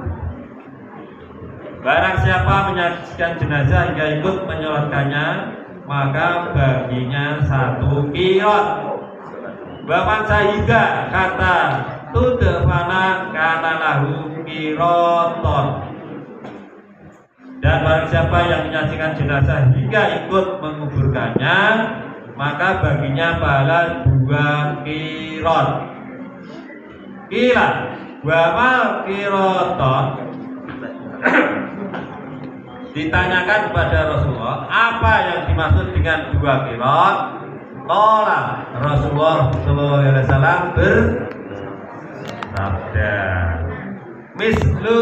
Barang siapa menyaksikan jenazah hingga ikut menyolatkannya, maka baginya 1 qirat. Baman saida kata tudfana kana lahu qiraton. Dan barang siapa yang menyaksikan jenazah hingga ikut menguburkannya, maka baginya pahala 2 qirat. Kila wa mal qiraton. Ditanyakan kepada Rasulullah, apa yang dimaksud dengan 2 qirat? Qala Rasulullah sallallahu alaihi wasallam bersabda, mislu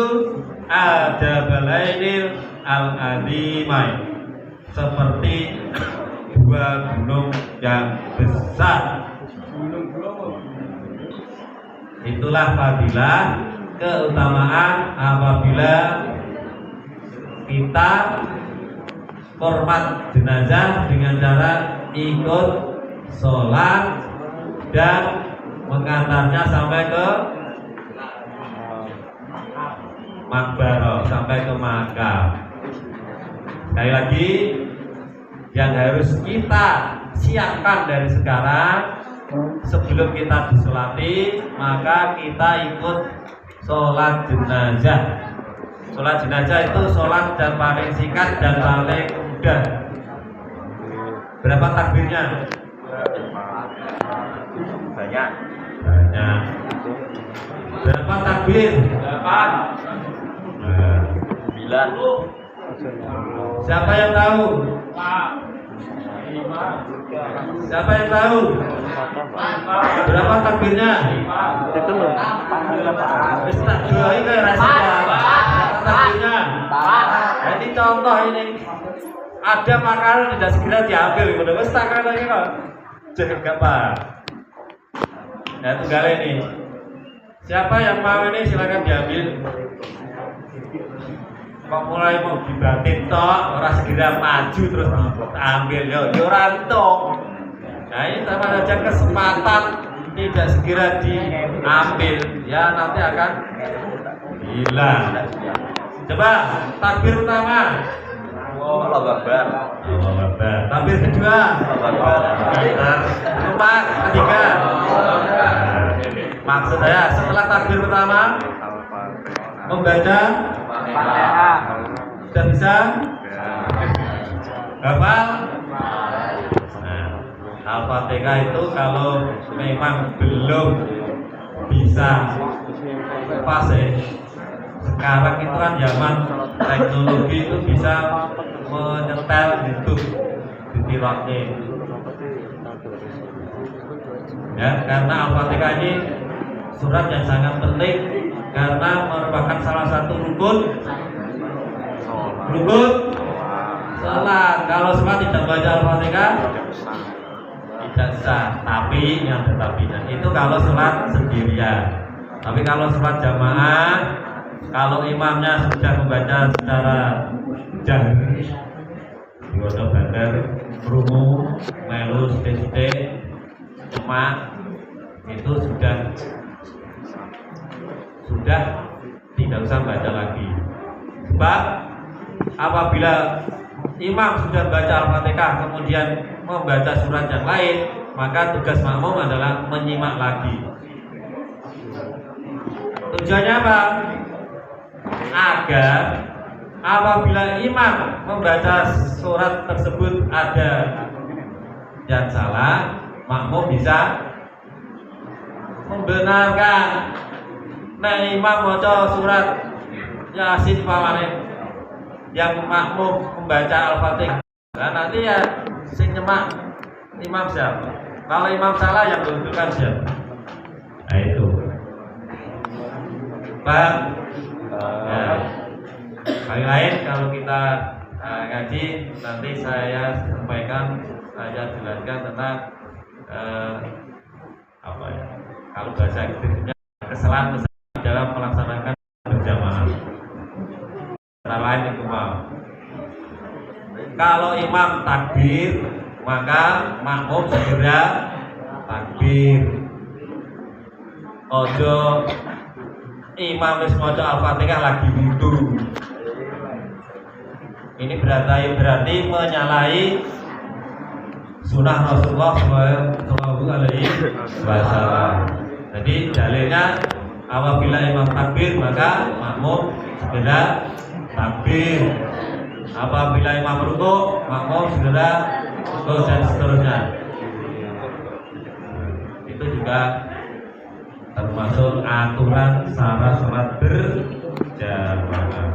al-jabalainil al-azimai, seperti 2 gunung yang besar. Itulah fadilah, keutamaan apabila kita hormat jenazah dengan cara ikut sholat dan mengantarnya sampai ke makbarah, sampai ke makam. Sekali lagi, yang harus kita siapkan dari sekarang, sebelum kita disolati, maka kita ikut sholat jenazah. Sholat jenazah itu sholat yang paling singkat dan paling mudah. Berapa takbirnya? Banyak. Banyak. Berapa takbir? 9. Siapa yang tahu? Siapa yang tahu? Berapa takbirnya? Itu loh. Tak jual ke rasanya. Berapa takbirnya? Nah, ini contoh ini. Ada makanan tidak segera diambil. Udah wes tak lagi kok. Jangan apa. Nah, tunggal ini. Siapa yang mau ini silakan diambil. Kok mulai mau dibatin toh, orang segera maju terus diambil, yo rantung. Nah ini sama saja kesempatan tidak segera diambil, ya nanti akan hilang. Coba takbir pertama. Allahu Akbar. Allahu Akbar. Takbir kedua. Allahu Akbar. Keempat, ketiga. Maksud saya setelah takbir pertama membaca sudah bisa hafal. Nah, Al-Fatihah itu kalau memang belum bisa fase, sekarang itu kan zaman teknologi itu bisa menyetel YouTube di tilaknya. Ya, karena Al-Fatihah ini surat yang sangat penting karena merupakan salah satu rukun sholat. Kalau sholat tidak baca Al-Fatihah tidak sah. Tapi yang tetapinya itu kalau sholat sendirian. Tapi kalau sholat jamaah, kalau imamnya sudah membaca secara jahri, diwaca bandar, rumu, melu, sithik-sithik, cuma itu sudah tidak usah baca lagi. Sebab apabila imam sudah baca Al-Fatihah kemudian membaca surat yang lain, maka tugas makmum adalah menyimak lagi. Tujuannya apa? Agar apabila imam membaca surat tersebut ada yang salah, makmum bisa membenarkan. Nah, imam baca surat Yasin pamane, yang makmum membaca Al-Fatihah. Nah, nanti ya sing nyemak imam siapa? Kalau imam salah yang menentukan siapa? Nah itu. Pak, ya. Kali lain kalau kita ngaji nanti saya sampaikan, saya jelaskan tentang apa ya? Kalau bahasa Inggrisnya kesalahan dalam melaksanakan berjamaah. lain itu mau. Kalau imam takbir, maka makmum segera takbir. Ojo imam wis maca Al-Fatihah lagi wudu. Ini berarti menyalahi sunnah Rasulullah Shallallahu Alaihi Wasallam. Jadi dalilnya apabila imam takbir maka makmum segera takbir. Apabila imam rukuk, makmum segera rukuk dan seterusnya. Itu juga termasuk aturan syarat sholat berjamaah.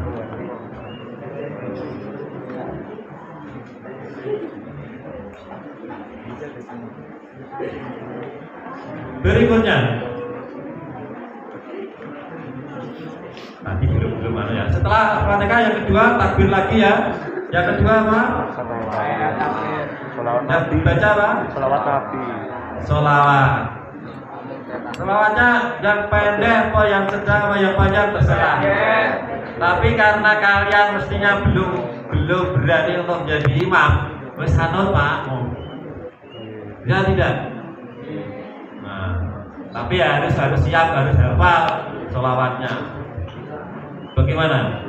Berikutnya, tadi belum ada ya. Setelah Fatihah yang kedua takbir lagi ya. Yang kedua apa? Yang dibaca apa? Sholawat Nabi. Sholawat. Sholawatnya yang pendek apa yang sedang apa yang panjang terserah. Tapi karena kalian mestinya belum berani untuk menjadi imam, wis hanut makmum. Ya tidak. Nah, tapi harus siap, harus hafal sholawatnya. Bagaimana?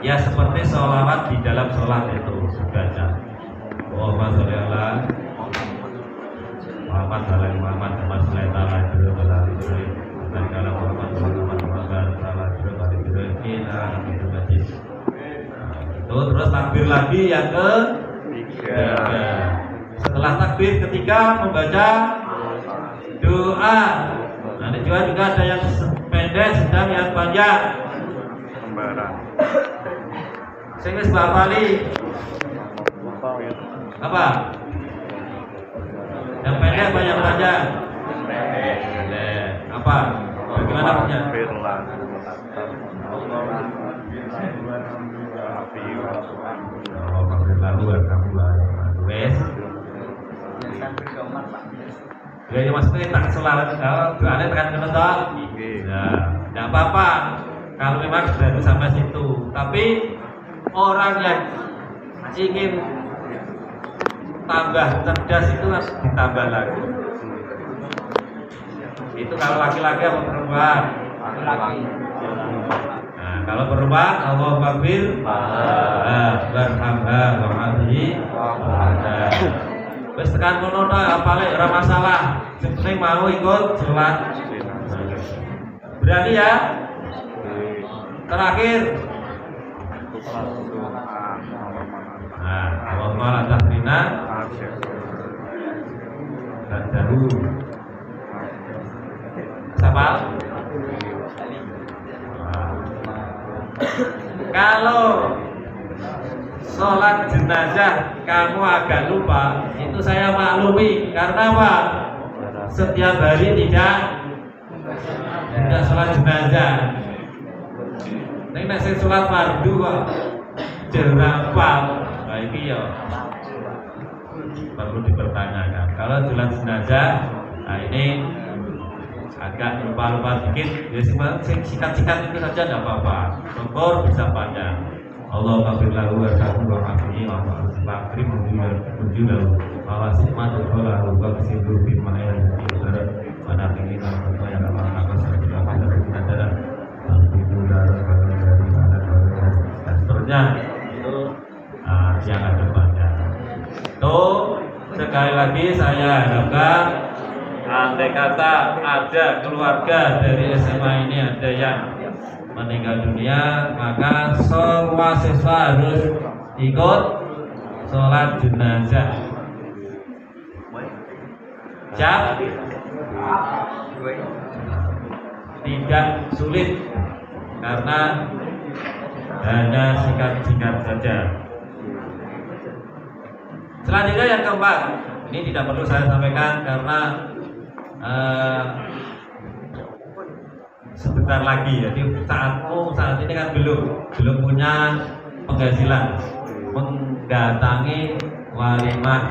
Ya seperti sholawat di dalam sholat itu baca. Allahumma sholli ala Muhammad wa ala Muhammad kama shallaita ala Ibrahim wa ala ali Ibrahim wa barik ala Muhammad wa ala Muhammad wa ala Ibrahim wa ala Ibrahim innaka Hamidum Majid. Itu terus takbir lagi yang ketiga. Setelah takbir ketiga membaca doa. Nanti juga ada yang pendek, sedang, yang panjang. Sembarang. Sing wis bapali. Apa? Yang pendek apa yang panjang? Pendek. Apa? Bagaimana punya? Ya maksudnya tak selalu doanya tekan kena toh. Nah, tidak apa-apa kalau memang sudah sampai situ. Tapi orang yang ingin tambah cerdas itu harus ditambah lagi. Itu kalau laki-laki apa perempuan? Laki-laki. Nah, kalau perempuan Allah maghfir warhamha wa'adhi wis tekan ngono tok apale ora masalah. Sing penting mau ikut sholat. Berani ya? Terakhir. Nah, Allahumma la tahrimna Tadahu Sapal. Kalau sholat jenazah kamu agak lupa, itu saya maklumi. Karena apa? Setiap hari tidak sholat jenazah. Nek nek sing sholat fardu kok jerapal. Nah iki ya perlu dipertanyakan. Kalau sholat jenazah, nah ini agak lupa-lupa dikit. Ya sing sikat-sikat itu saja tidak apa-apa. Syukur bisa panjang. Allah maghfir lahu warhamhu wa'afihi wa'fu akrim wujudahu wa wasi'matu qalahu wa qasidu bil ma'ayat al-qadar wa naqini wa yang akan kita pada kita dalam itu dari mana dan seterusnya itu yang ada panjang. Tuh sekali lagi saya harapkan andai kata ada keluarga dari SMA ini ada yang meninggal dunia, maka semua siswa harus ikut sholat jenazah. Siap? Tidak sulit karena hanya sikat-sikat saja. Selanjutnya yang keempat, ini tidak perlu saya sampaikan karena sebentar lagi, jadi saat ini kan belum punya penghasilan mendatangi walimah,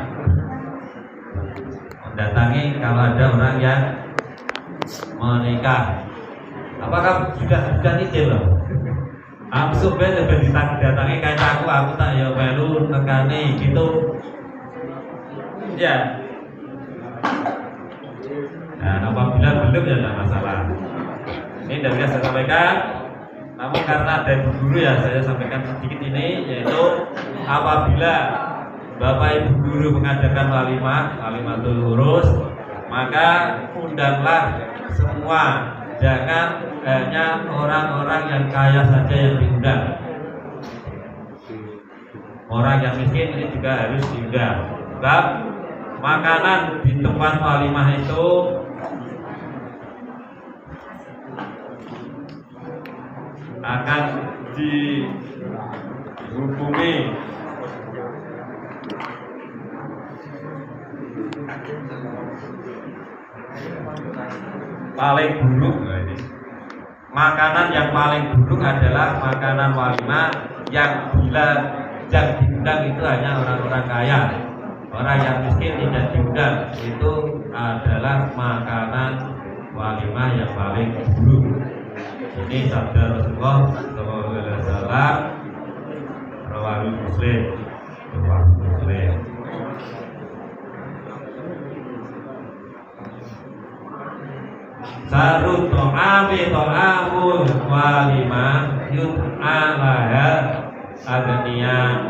mendatangi kalau ada orang yang menikah. Apakah sudah izin loh? Aku sebenarnya lebih didatangi kayak aku tak ya melu nekani gitu. Ya. Nah, apabila belum ya tidak masalah. Ini dari saya sampaikan. Namun karena ada ibu guru ya saya sampaikan sedikit ini, yaitu apabila Bapak Ibu guru mengadakan walimatul urus, maka undanglah semua, jangan hanya orang-orang yang kaya saja yang diundang. Orang yang miskin ini juga harus diundang. Sebab makanan di tempat walimah itu akan dihukumi paling buruk. Makanan yang paling buruk adalah makanan walimah yang bila yang diundang itu hanya orang-orang kaya. Orang yang miskin tidak diundang. Itu adalah makanan walimah yang paling buruk. Ini sabda Rasulullah SAW, Rawahul Muslim. Sarut to'amul walimah yut'a laha adniya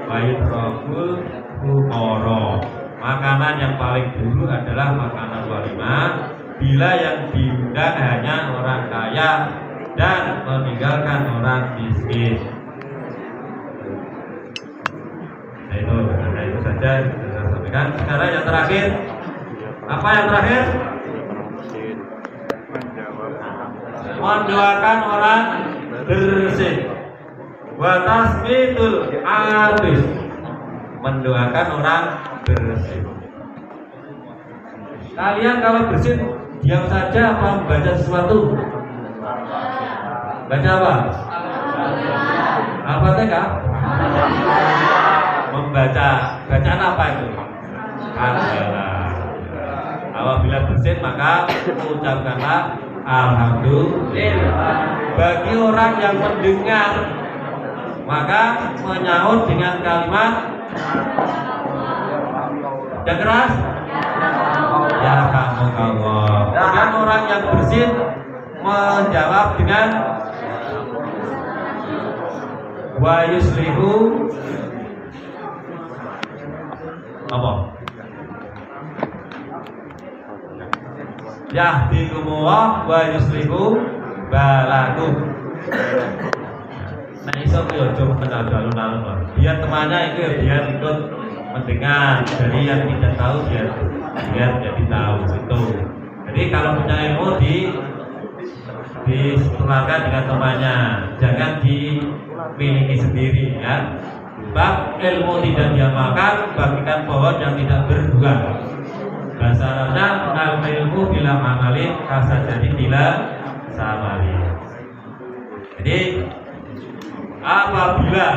wa yutrakul fuqara. Makanan yang paling buruk adalah makanan walimah bila yang diundang hanya orang kaya dan meninggalkan orang miskin. Nah itu saja yang saya sampaikan. Sekarang yang terakhir, apa yang terakhir? Mendoakan orang bersih. Wa tasmitul abis. Mendoakan orang bersih. Kalian kalau bersih diam saja apa membaca sesuatu? Baca apa? Al-Fatihah? Membaca. Bacaan apa itu? Alhamdulillah. Apabila bersih maka ucapkanlah alhamdulillah. Bagi orang yang mendengar maka menyaut dengan kalimat yang keras. Ya kamu Allah. Dan orang yang bersih menjawab dengan wa yuslihu apa? Yahdikumullah wa yuslihu balakum. Nah iso yo coba alun-alun. Biar temannya itu ya biar ikut mendengar. Dari yang tidak tahu biar jadi tahu itu. Jadi kalau punya ilmu ditularkan dengan temannya, jangan dimiliki sendiri ya. Sebab ilmu tidak diamalkan bagikan pohon yang tidak berbuah. Bahasa Arabnya al ilmu bila amalin kasa jadi bila samali. Jadi apabila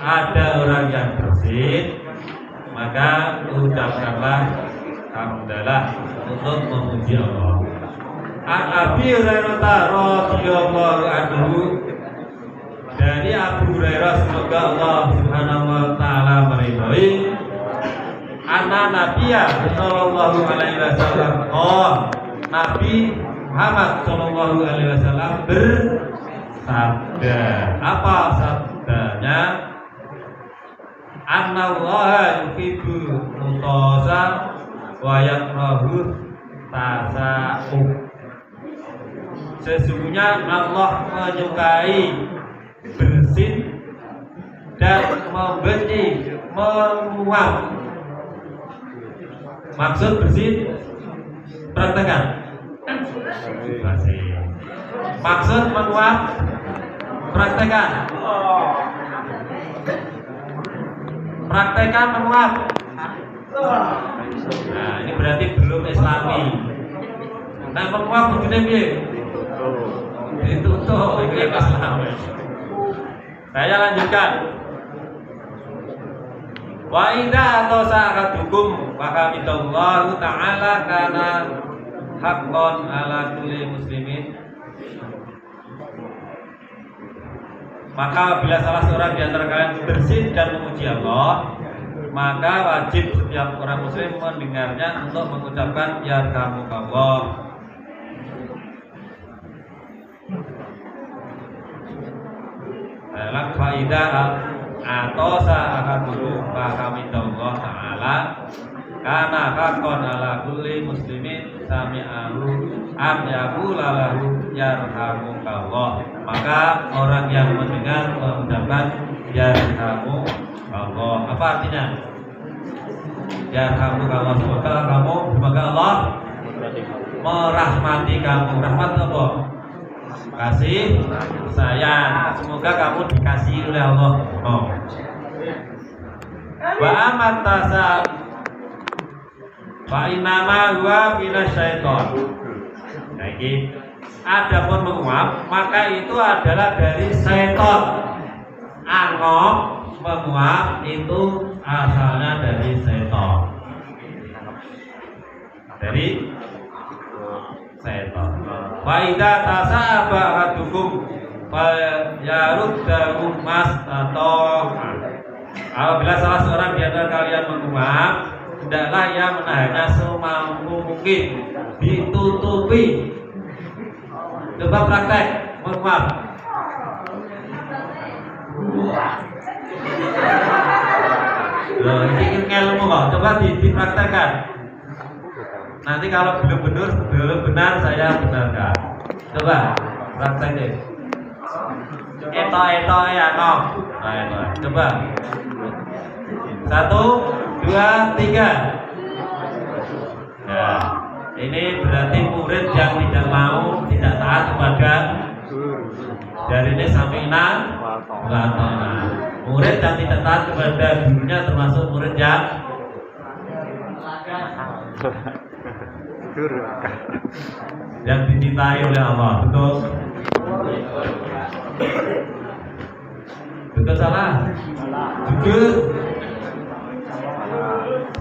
ada orang yang bersih, maka ucapkanlah hamdalah untuk memuji Allah. Abi Hurairah radhiyallahu anhu, dari Abu Hurairah semoga Allah Subhanahu wa taala meridhai, anna Nabiya sallallahu alaihi wasallam Nabi Muhammad sallallahu alaihi wasallam bersabda. Apa sabdanya? Annallaha yuhibbu mutasa wa yakrahu tasa'ub. Sesungguhnya Allah menyukai bersih dan membenci menguap. Maksud bersih, praktekkan. Maksud menguap, praktekkan. Praktekkan menguap. Nah, ini berarti belum Islami. Nah, menguap begini piye? Ditutup, ini Islami. Saya lanjutkan. Wa idza atasa akadukum fahamidallahu ta'ala kana haqqan ala kulli muslimin Maka bila salah seorang di antara kalian bersin dan memuji Allah, maka wajib setiap orang muslim mendengarnya untuk mengucapkan yarhamukallah. Dalam faidah atau sahabat dulu fahamidallah ta'ala karena hakon ala kulli muslimin sami'ahu am yaqula lahu yarhamukallah, maka orang yang mendengar mengucapkan yarhamukallah. Apa artinya? Yarhamukallah, semoga Allah merahmati kamu. Rahmat apa? Kasih sayang, semoga kamu dikasihi oleh Allah. Wa amat tasal fa innama huwa minasyaiton. Nah, ini adapun menguap, maka itu adalah dari setan. Angop menguap itu asalnya dari setan. Dari setan. Wa idza tasaba ahadukum fa yaruddahu atau apabila salah seorang di antara kalian menguap, hendaklah ia menahannya semampu mungkin, ditutupi. Coba praktek menguap. Loh, ini ilmu kok. Coba dipraktekkan. Nanti kalau belum benar saya benarkan. Coba praktek deh. Eto ya no. Nah, itu. Coba. 1, 2, 3. Nah, ini berarti murid yang tidak mau, tidak taat kepada dari ini samina latona. Murid yang tidak taat kepada gurunya termasuk murid yang dicintai oleh Allah. Betul? Betul salah? Jujur?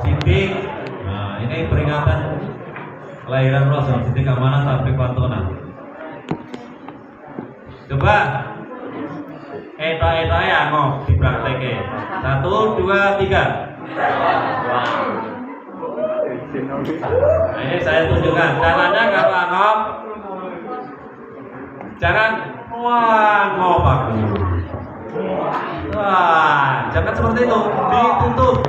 Sidik. Nah, ini peringatan kelahiran Rasul. Sidik amanah tabrik watona. Coba eta ya ngomong dipraktekin. 1, 2, 3. Nah, ini saya tunjukkan caranya. Kalau angop jangan ngop aku. Wah, jangan seperti itu. Ditutup,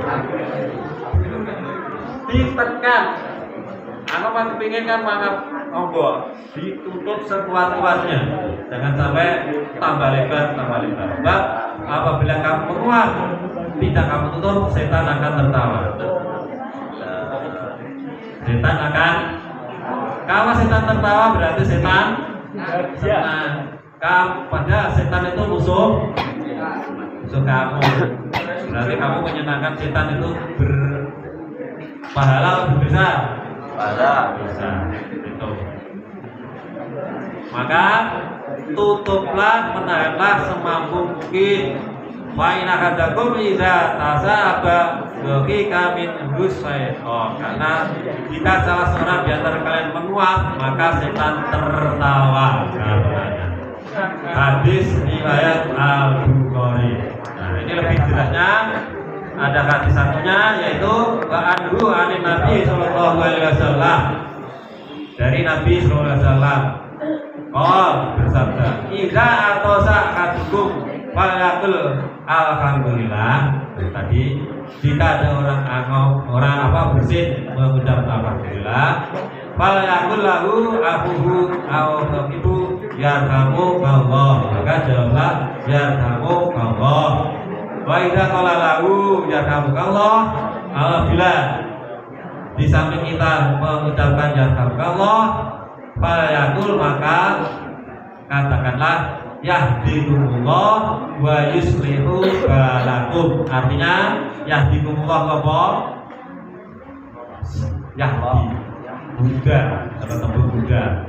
ditekan. Angop kan kepingin kan mangap ngomong, ditutup sekuat-kuatnya. Jangan sampai tambah lebar. Sebab apabila kamu menguap, tidak kamu tutup, setan akan tertawa. Setan akan, kalau setan tertawa berarti setan senang. Pada setan itu musuh kamu. Berarti kamu menyenangkan setan itu berpahala lebih besar. Bisa. Itu. Maka tutuplah, menahanlah semampu mungkin. Wa in ahadakum idza tasaba baqika min husayton. Karena jika salah seorang di antara kalian menguap, maka setan tertawa. Hadis riwayat Al-Bukhari. Nah, ini lebih jelasnya ada hadis satunya, yaitu anhu anin Nabi sallallahu alaihi wasallam. Dari Nabi sallallahu alaihi wasallam bersabda, "Idza atosa ahadukum falakul alhamdulillah." Tadi jika ada orang bersin mengucap alhamdulillah, falakul lahu abuhu aw ibu yarhamukallah, maka jawablah yarhamukallah. Wa idza qala lahu yarhamukallah, apabila di samping kita mengucapkan yarhamukallah, falyaqul, maka katakanlah yahdikumullah wa yuslihu balakum. Artinya yahdikumullah apa? Yahdi Buddha atau tembung Buddha.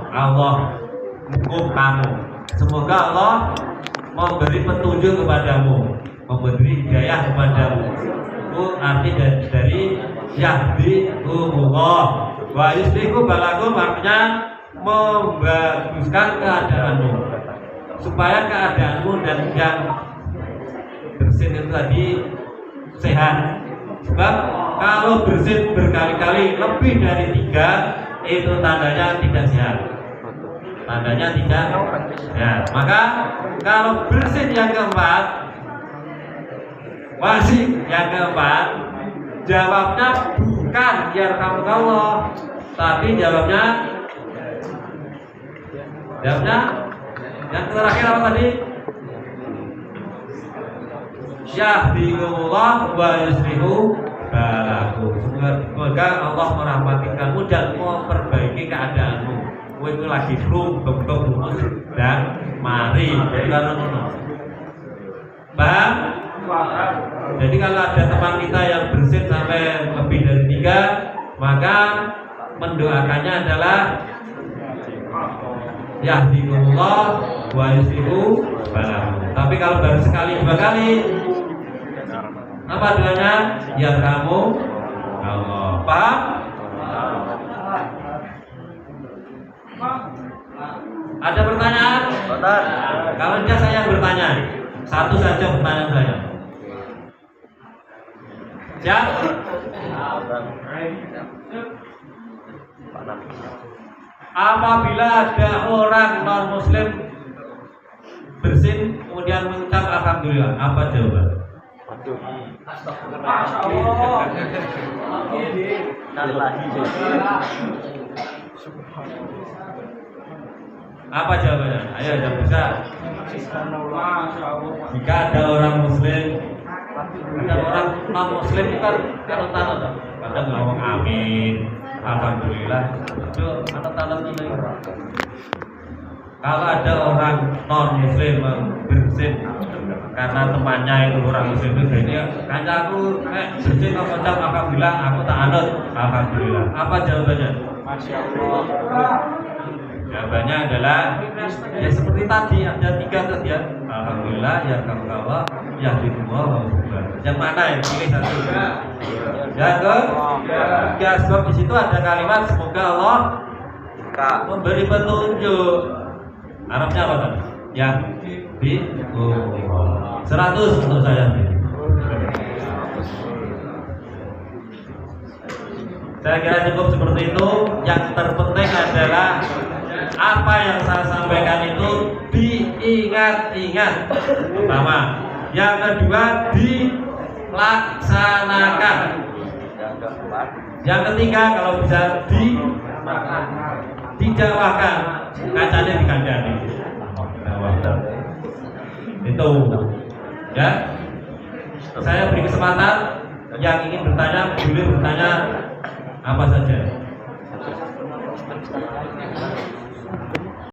Allah hukum kamu. Semoga Allah memberi petunjuk kepadamu, memberi hidayah kepadamu. Itu arti dari yahdikumullah wa yuslihu balakum, artinya membaguskan keadaanmu. supaya keadaanmu dan yang bersin itu tadi sehat. Sebab kalau bersin berkali-kali lebih dari 3 itu tandanya tidak sehat. Tandanya tidak sehat. Maka kalau bersin yang keempat, masih yang keempat, jawabnya bukan yarhamukallah, tapi jawabnya yang terakhir apa tadi? Yahdikumullah wa yuslihu balakum. Semoga Allah merahmati kamu dan memperbaiki keadaanmu. Kowe itu lagi flu, bentuk rumus dan mari. Jadi kalau paham? Jadi kalau ada teman kita yang bersin sampai lebih dari 3, maka mendoakannya adalah yahdikumullah wa yuslihu balakum. Tapi kalau baru sekali 2 kali, apa doanya? Yarhamu Allah. Paham? Ada pertanyaan? Kalau tidak saya yang bertanya. Satu saja pertanyaan saya. Siap? Apabila ada orang non muslim bersin kemudian mengucap alhamdulillah, apa jawaban? Apa jawabannya? Ayo yang bisa. Jika ada orang muslim, ada orang non muslim kan tanda-tanda, kadang ngomong amin, alhamdulillah, itu tanda-tanda. Kalau ada orang non muslim bersin karena temannya itu orang muslim itu, jadi kancaku bersin kok ucap alhamdulillah, aku tak anut alhamdulillah. Apa jawabannya? Masya Allah. Jawabannya adalah ya seperti tadi, ada 3 tadi ya. Alhamdulillah, ya Allah, ya Allah. Yang mana yang pilih satu? Ya kan? Ya, sebab di situ ada kalimat semoga Allah memberi petunjuk. Arabnya apa kan? Yang di 100 untuk saya. Saya kira cukup seperti itu. Yang terpenting adalah apa yang saya sampaikan itu diingat-ingat pertama, yang kedua dilaksanakan, yang ketiga kalau bisa dijawabkan, kacanya dikandani. Itu ya. Saya beri kesempatan yang ingin bertanya boleh bertanya apa saja.